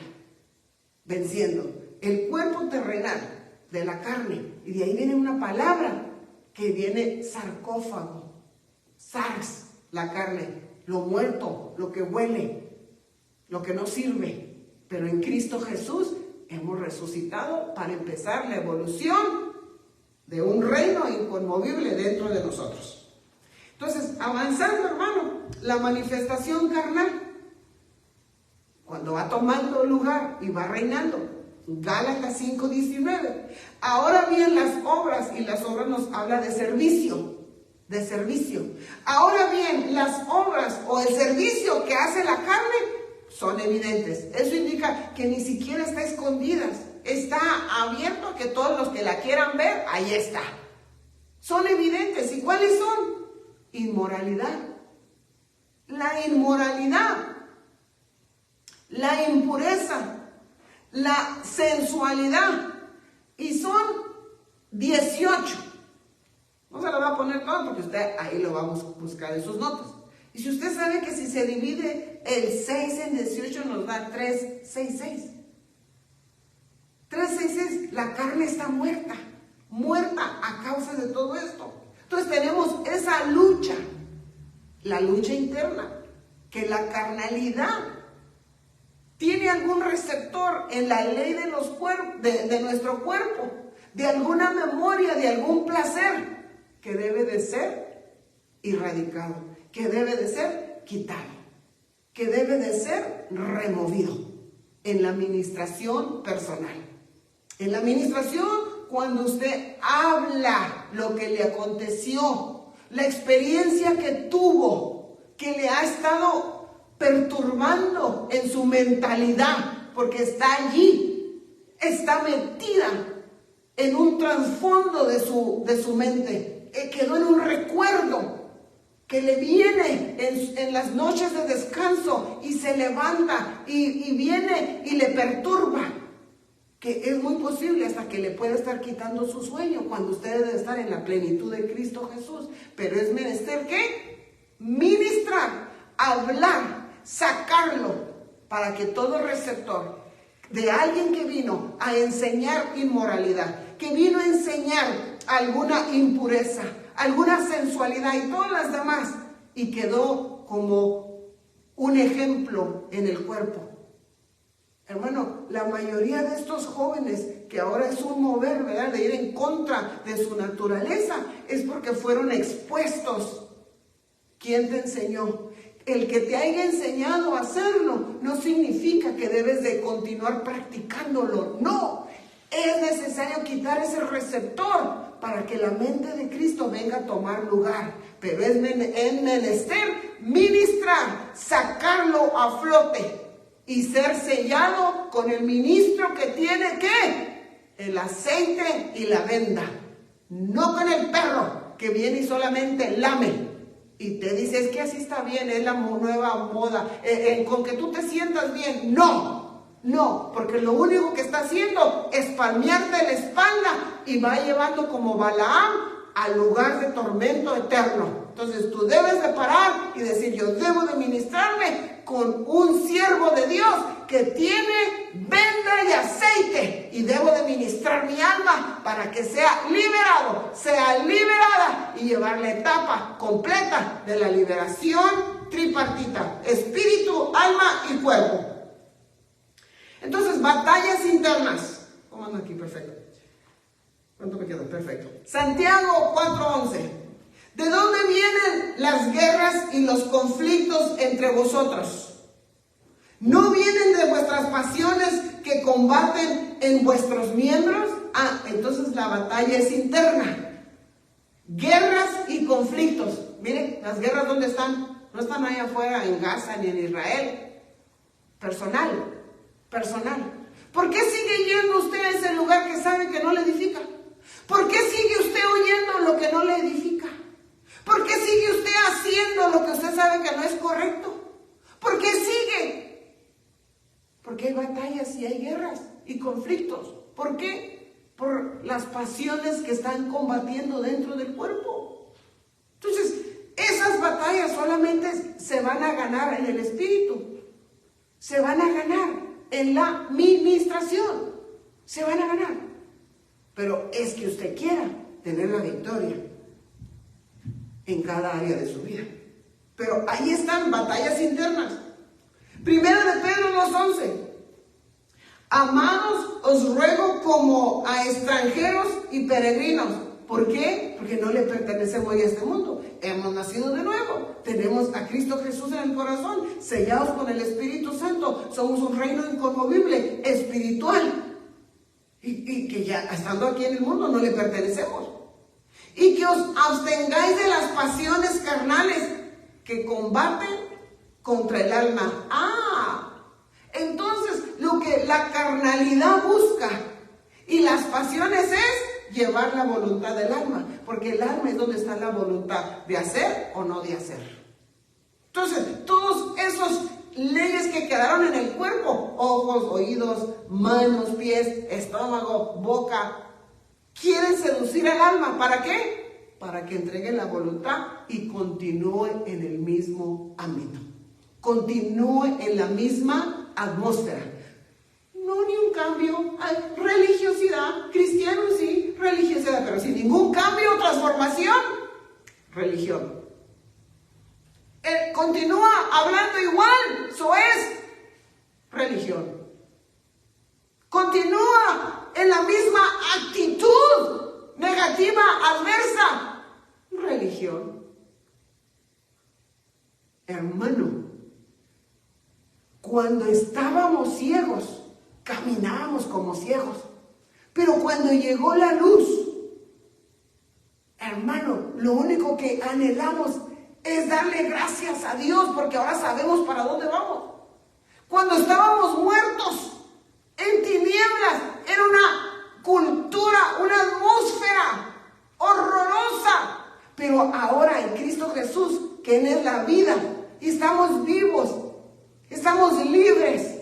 Venciendo el cuerpo terrenal de la carne. Y de ahí viene una palabra que viene sarcófago. Sars, la carne, lo muerto, lo que huele, lo que no sirve. Pero en Cristo Jesús hemos resucitado para empezar la evolución de un reino inconmovible dentro de nosotros. Entonces, avanzando, hermano, la manifestación carnal, cuando va tomando lugar y va reinando, Gálatas 5:19. Ahora bien, las obras, y las obras nos habla de servicio. Ahora bien, las obras o el servicio que hace la carne son evidentes. Eso indica que ni siquiera está escondidas, está abierto a que todos los que la quieran ver, ahí está. Son evidentes. ¿Y cuáles son? Inmoralidad. La inmoralidad, la impureza, la sensualidad, y son 18. No se lo va a poner todo porque usted ahí lo va a buscar en sus notas. Y si usted sabe que si se divide el 6 en 18 nos da 366. 366, la carne está muerta a causa de todo esto. Entonces tenemos esa lucha, la lucha interna, que la carnalidad tiene algún receptor en la ley de los de nuestro cuerpo, de alguna memoria, de algún placer que debe de ser erradicado, que debe de ser quitado, que debe de ser removido en la administración personal. En la administración, cuando usted habla lo que le aconteció, la experiencia que tuvo, que le ha estado perturbando en su mentalidad, porque está allí, está metida en un trasfondo de su mente, quedó en un recuerdo que le viene en las noches de descanso y se levanta y viene y le perturba, que es muy posible hasta que le pueda estar quitando su sueño cuando usted debe estar en la plenitud de Cristo Jesús. Pero es menester ¿qué? Ministrar, hablar, sacarlo, para que todo receptor de alguien que vino a enseñar inmoralidad, que vino a enseñar alguna impureza, alguna sensualidad y todas las demás, y quedó como un ejemplo en el cuerpo. Hermano, la mayoría de estos jóvenes, que ahora es un mover, ¿verdad?, de ir en contra de su naturaleza, es porque fueron expuestos. ¿Quién te enseñó? El que te haya enseñado a hacerlo no significa que debes de continuar practicándolo. No, es necesario quitar ese receptor para que la mente de Cristo venga a tomar lugar. Pero es menester ministrar, sacarlo a flote y ser sellado con el ministro que tiene ¿qué? El aceite y la venda. No con el perro que viene y solamente lame y te dice, es que así está bien, es la nueva moda, con que tú te sientas bien. No, porque lo único que está haciendo es palmearte la espalda y va llevando como Balaam al lugar de tormento eterno. Entonces tú debes de parar y decir, yo debo de ministrarme con un siervo de Dios que tiene venda y aceite, y debo de ministrar mi alma para que sea liberado, sea liberada, y llevar la etapa completa de la liberación tripartita: espíritu, alma y cuerpo. Entonces, batallas internas. ¿Cómo ando aquí? Perfecto. ¿Cuánto me queda? Perfecto. Santiago 4:11. ¿De dónde vienen las guerras y los conflictos entre vosotros? ¿No vienen de vuestras pasiones que combaten en vuestros miembros? Entonces la batalla es interna. Guerras y conflictos. Miren, las guerras, ¿dónde están? No están allá afuera en Gaza ni en Israel. Personal. ¿Por qué sigue yendo usted a ese lugar que sabe que no le edifica? ¿Por qué sigue usted oyendo lo que no le edifica? ¿Por qué sigue usted haciendo lo que usted sabe que no es correcto? ¿Por qué sigue? Porque hay batallas y hay guerras y conflictos. ¿Por qué? Por las pasiones que están combatiendo dentro del cuerpo. Entonces, esas batallas solamente se van a ganar en el espíritu. Se van a ganar en la ministración. Se van a ganar. Pero es que usted quiera tener la victoria en cada área de su vida. Pero ahí están batallas internas. Primero de Pedro 2:11. Amados, os ruego como a extranjeros y peregrinos. ¿Por qué? Porque no le pertenecemos a este mundo. Hemos nacido de nuevo. Tenemos a Cristo Jesús en el corazón, sellados con el Espíritu Santo. Somos un reino inconmovible, espiritual. Y que ya estando aquí en el mundo no le pertenecemos. Y que os abstengáis de las pasiones carnales que combaten contra el alma. Entonces lo que la carnalidad busca y las pasiones es llevar la voluntad del alma, porque el alma es donde está la voluntad de hacer o no de hacer. Entonces, todos esos leyes que quedaron en el cuerpo, ojos, oídos, manos, pies, estómago, boca, quieren seducir al alma. ¿Para qué? Para que entregue la voluntad y continúe en el mismo ámbito, continúe en la misma atmósfera. No, ni un cambio. Hay religiosidad, cristiano sí, religiosidad, pero sin ningún cambio o transformación, religión. Continúa hablando igual, eso es religión. Continúa en la misma actitud negativa, adversa, religión. Hermano, cuando estábamos ciegos, caminábamos como ciegos. Pero cuando llegó la luz, hermano, lo único que anhelamos es darle gracias a Dios, porque ahora sabemos para dónde vamos. Cuando estábamos muertos en tinieblas, era una cultura, una atmósfera horrorosa. Pero ahora en Cristo Jesús, que Él es la vida, y estamos vivos, estamos libres.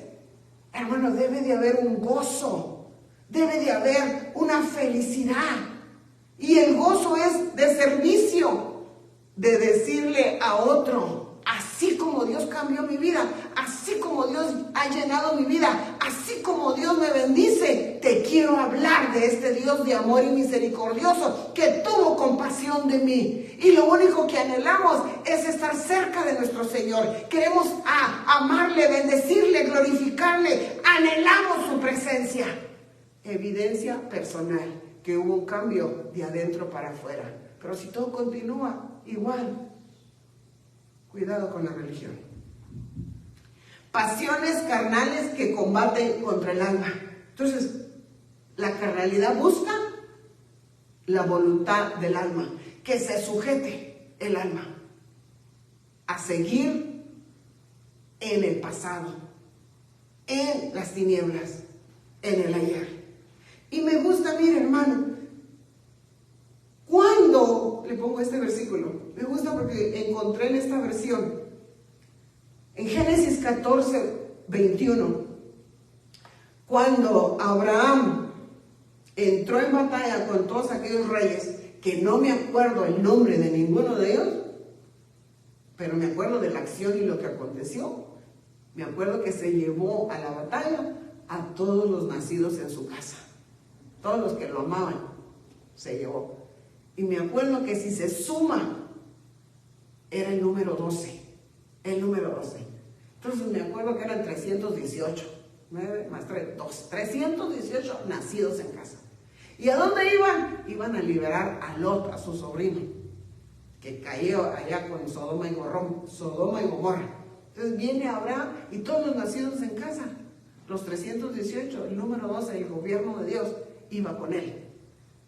Hermano, debe de haber un gozo, debe de haber una felicidad. Y el gozo es de servicio, de decirle a otro, así como Dios cambió mi vida, así como Dios ha llenado mi vida, así como Dios me bendice, te quiero hablar de este Dios de amor y misericordioso que tuvo compasión de mí. Y lo único que anhelamos es estar cerca de nuestro Señor. Queremos amarle, bendecirle, glorificarle. Anhelamos su presencia. Evidencia personal que hubo un cambio de adentro para afuera. Pero si todo continúa igual, cuidado con la religión. Pasiones carnales que combaten contra el alma. Entonces, la carnalidad busca la voluntad del alma, que se sujete el alma a seguir en el pasado, en las tinieblas, en el ayer. Y me gusta, mire, hermano, cuando le pongo este versículo, me gusta porque encontré en esta versión, en Génesis 14, 21, cuando Abraham entró en batalla con todos aquellos reyes, que no me acuerdo el nombre de ninguno de ellos, pero me acuerdo de la acción y lo que aconteció. Me acuerdo que se llevó a la batalla a todos los nacidos en su casa. Todos los que lo amaban, se llevó. Y me acuerdo que si se suma, era el número 12. El número 12. Entonces me acuerdo que eran 318. 9 más 3, 12. 318 nacidos en casa. ¿Y a dónde iban? Iban a liberar a Lot, a su sobrino, que cayó allá con Sodoma y Gomorra. Entonces viene Abraham y todos los nacidos en casa. Los 318, el número 12, el gobierno de Dios, iba con él.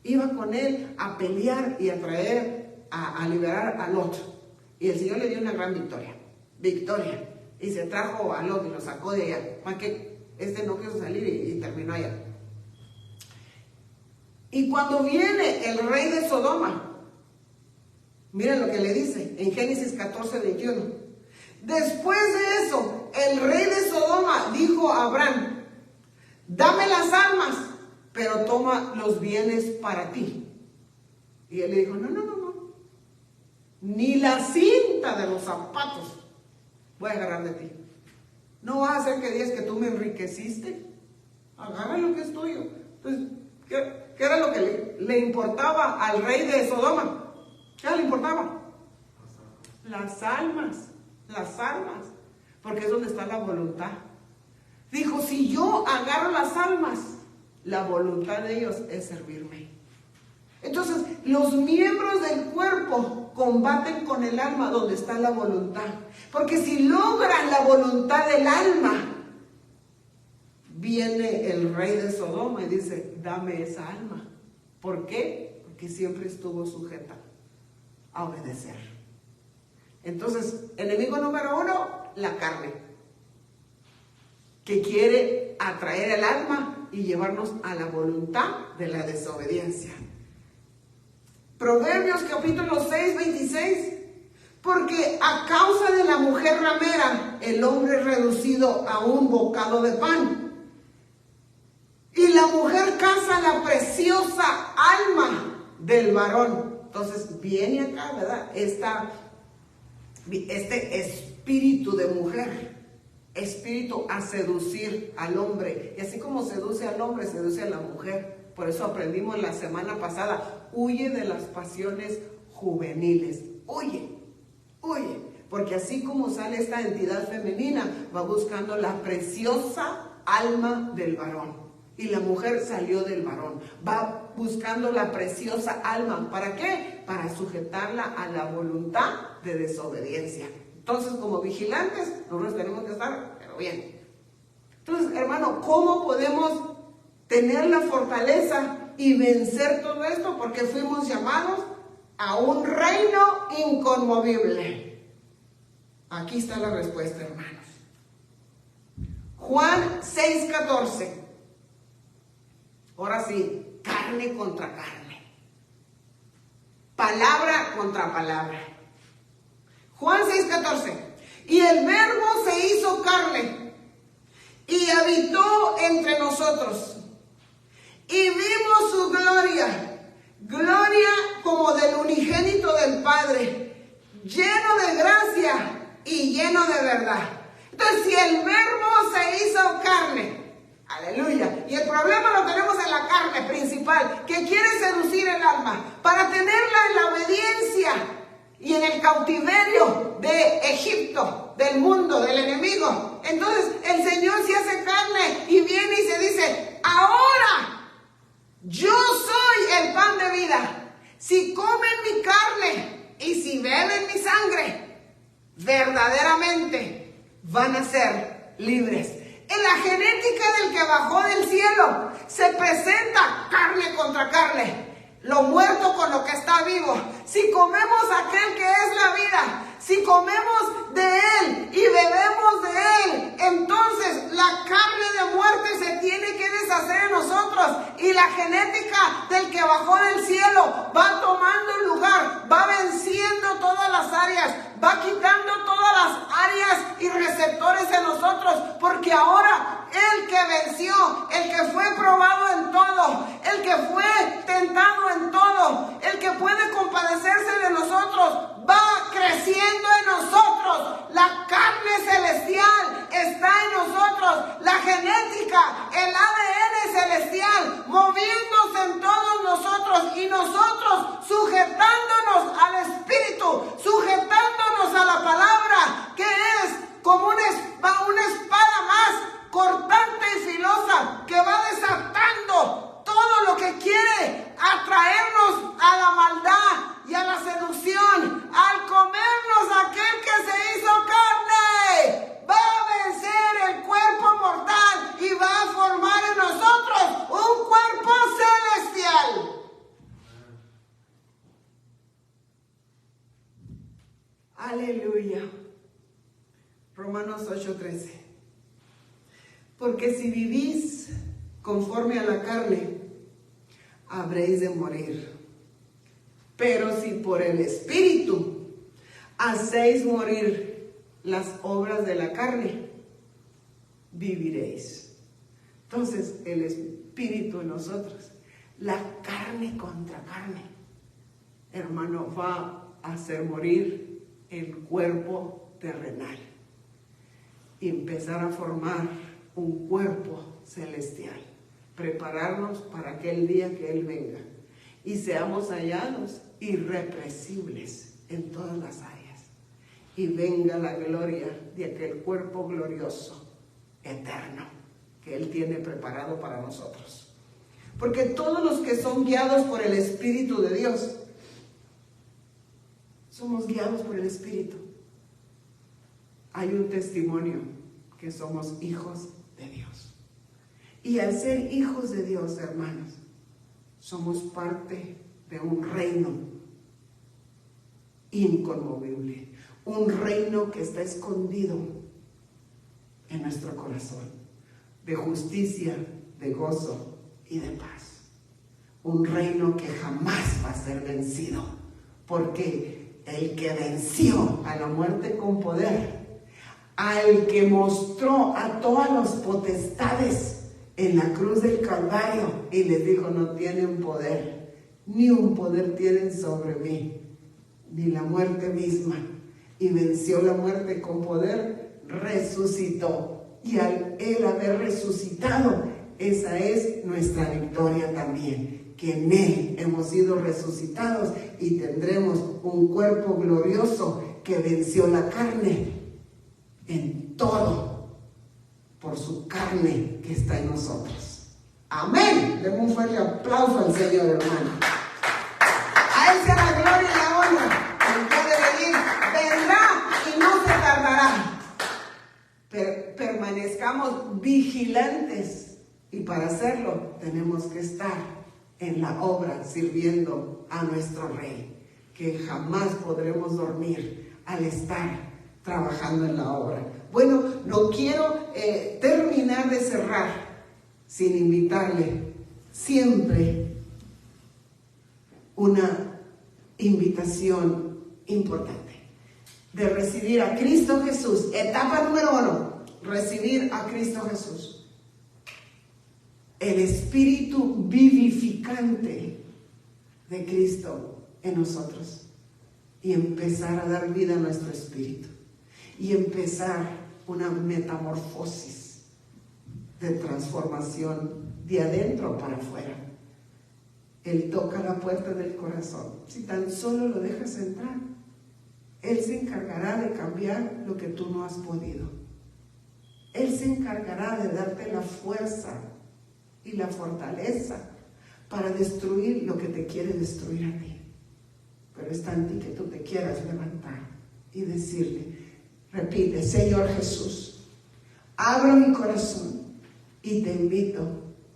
Iba con él a pelear y a traer, a liberar a Lot. Y el Señor le dio una gran victoria. Y se trajo a Lot y lo sacó de allá. Para que no quiso salir y terminó allá. Y cuando viene el rey de Sodoma, miren lo que le dice en Génesis 14, 21. Después de eso, el rey de Sodoma dijo a Abraham, dame las armas, pero toma los bienes para ti. Y él le dijo, no, ni la cinta de los zapatos voy a agarrar de ti. No vas a hacer que digas que tú me enriqueciste. Agarra lo que es tuyo. Entonces, ¿qué era lo que le importaba al rey de Sodoma? ¿Qué le importaba? Las almas, porque es donde está la voluntad. Dijo, si yo agarro las almas, la voluntad de ellos es servirme. Entonces, los miembros del cuerpo combaten con el alma donde está la voluntad. Porque si logran la voluntad del alma, viene el rey de Sodoma y dice, dame esa alma. ¿Por qué? Porque siempre estuvo sujeta a obedecer. Entonces, enemigo número 1, la carne, que quiere atraer el alma y llevarnos a la voluntad de la desobediencia. Proverbios capítulo 6, 26. Porque a causa de la mujer ramera, el hombre es reducido a un bocado de pan. Y la mujer caza la preciosa alma del varón. Entonces viene acá, ¿verdad? Este espíritu de mujer, espíritu a seducir al hombre. Y así como seduce al hombre, seduce a la mujer. Por eso aprendimos la semana pasada, huye de las pasiones juveniles. Huye. Porque así como sale esta entidad femenina, va buscando la preciosa alma del varón. Y la mujer salió del varón. Va buscando la preciosa alma. ¿Para qué? Para sujetarla a la voluntad de desobediencia. Entonces, como vigilantes, nosotros tenemos que estar pero bien. Entonces, hermano, ¿cómo podemos tener la fortaleza y vencer todo esto? Porque fuimos llamados a un reino inconmovible. Aquí está la respuesta, hermanos. Juan 6:14. Ahora sí, carne contra carne. Palabra contra palabra. Juan 6:14. Y el Verbo se hizo carne y habitó entre nosotros. Y vimos su gloria, gloria como del unigénito del Padre, lleno de gracia y lleno de verdad. Entonces, si el Verbo se hizo carne, aleluya, y el problema lo tenemos en la carne principal, que quiere seducir el alma, para tenerla en la obediencia y en el cautiverio de Egipto, del mundo, del enemigo. Entonces, el Señor se hace carne y viene y se dice, ahora yo soy el pan de vida. Si comen mi carne y si beben mi sangre, verdaderamente van a ser libres. En la genética del que bajó del cielo se presenta carne contra carne, lo muerto con lo que está vivo. Si comemos aquel que es la vida, si comemos de él y bebemos de él, entonces la carne de muerte se tiene que deshacer en nosotros y la genética del que bajó del cielo va tomando lugar, va venciendo todas las áreas, va quitando todas las áreas y receptores en nosotros, porque ahora el que venció, el que fue probado en todo, el que fue tentado en todo, el que puede compadecerse de nosotros, va creciendo en nosotros. La carne celestial está en nosotros, la genética, el ADN celestial moviéndose en todos nosotros y nosotros sujetándonos al Espíritu, sujetándonos a la palabra, que es como una espada más cortante y filosa que va desatando todo lo que quiere atraernos a la maldad y a la seducción. Al comernos aquel que se hizo carne, va a vencer el cuerpo mortal y va a formar en nosotros un cuerpo celestial. Aleluya. Romanos 8:13. Porque si vivís conforme a la carne, habréis de morir. Pero si por el Espíritu hacéis morir las obras de la carne, viviréis. Entonces, el Espíritu en nosotros, la carne contra carne, hermano, va a hacer morir el cuerpo terrenal y empezar a formar un cuerpo celestial, prepararnos para aquel día que Él venga y seamos hallados irrepresibles en todas las áreas y venga la gloria de aquel cuerpo glorioso, eterno, que Él tiene preparado para nosotros. Porque todos los que son guiados por el Espíritu de Dios, somos guiados por el Espíritu. Hay un testimonio que somos hijos de Dios. Y al ser hijos de Dios, hermanos, somos parte de un reino inconmovible, un reino que está escondido en nuestro corazón, de justicia, de gozo y de paz. Un reino que jamás va a ser vencido, porque el que venció a la muerte con poder, al que mostró a todas las potestades en la cruz del Calvario y les dijo, no tienen poder, ni un poder tienen sobre mí, ni la muerte misma, y venció la muerte con poder, resucitó, y al Él haber resucitado, esa es nuestra victoria también, que en Él hemos sido resucitados y tendremos un cuerpo glorioso que venció la carne en todo, por su carne que está en nosotros. Amén. Demos un fuerte aplauso al Señor, hermano. A Él sea la gloria y la honra. El que ha de venir vendrá y no se tardará. Permanece vigilantes. Y para hacerlo tenemos que estar en la obra sirviendo a nuestro Rey, que jamás podremos dormir al estar trabajando en la obra. Bueno, no quiero terminar de cerrar sin invitarle siempre una invitación importante de recibir a Cristo Jesús. Etapa número 1, recibir a Cristo Jesús. El espíritu vivificante de Cristo en nosotros. Y empezar a dar vida a nuestro espíritu. Y empezar una metamorfosis de transformación de adentro para afuera. Él toca la puerta del corazón. Si tan solo lo dejas entrar, Él se encargará de cambiar lo que tú no has podido. Él se encargará de darte la fuerza y la fortaleza para destruir lo que te quiere destruir a ti. Pero está en ti que tú te quieras levantar y decirle, repite: Señor Jesús, abro mi corazón y te invito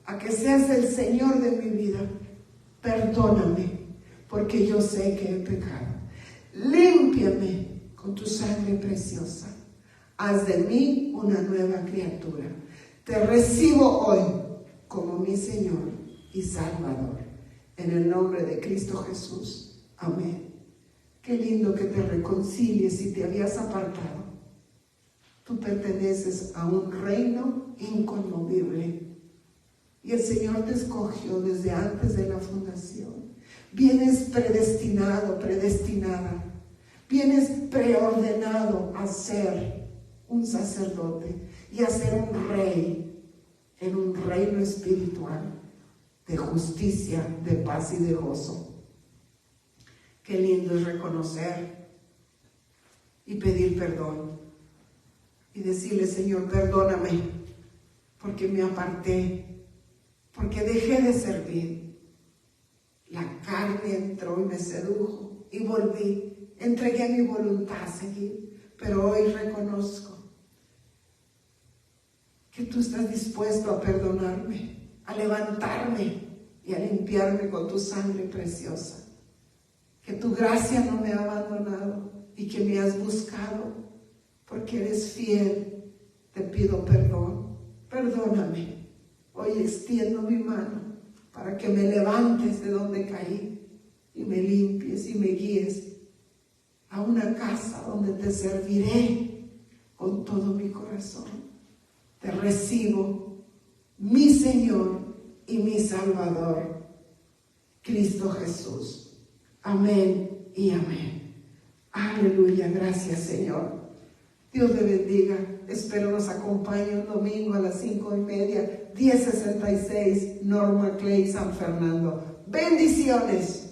a que seas el Señor de mi vida. Perdóname, porque yo sé que he pecado. Límpiame con tu sangre preciosa. Haz de mí una nueva criatura. Te recibo hoy como mi Señor y Salvador. En el nombre de Cristo Jesús. Amén. Qué lindo que te reconcilies si te habías apartado. Tú perteneces a un reino inconmovible. Y el Señor te escogió desde antes de la fundación. Vienes predestinado, predestinada. Vienes preordenado a ser un sacerdote y a ser un rey en un reino espiritual de justicia, de paz y de gozo. Qué lindo es reconocer y pedir perdón y decirle: Señor, perdóname porque me aparté, porque dejé de servir. La carne entró y me sedujo y volví, entregué mi voluntad a seguir, pero hoy reconozco que tú estás dispuesto a perdonarme, a levantarme y a limpiarme con tu sangre preciosa. Que tu gracia no me ha abandonado y que me has buscado porque eres fiel. Te pido perdón. Perdóname. Hoy extiendo mi mano para que me levantes de donde caí y me limpies y me guíes a una casa donde te serviré con todo mi corazón. Te recibo, mi Señor y mi Salvador, Cristo Jesús. Amén y amén. Aleluya, gracias, Señor. Dios le bendiga. Espero nos acompañe un domingo a las 5:30, 1066 Norma Clay, San Fernando. Bendiciones.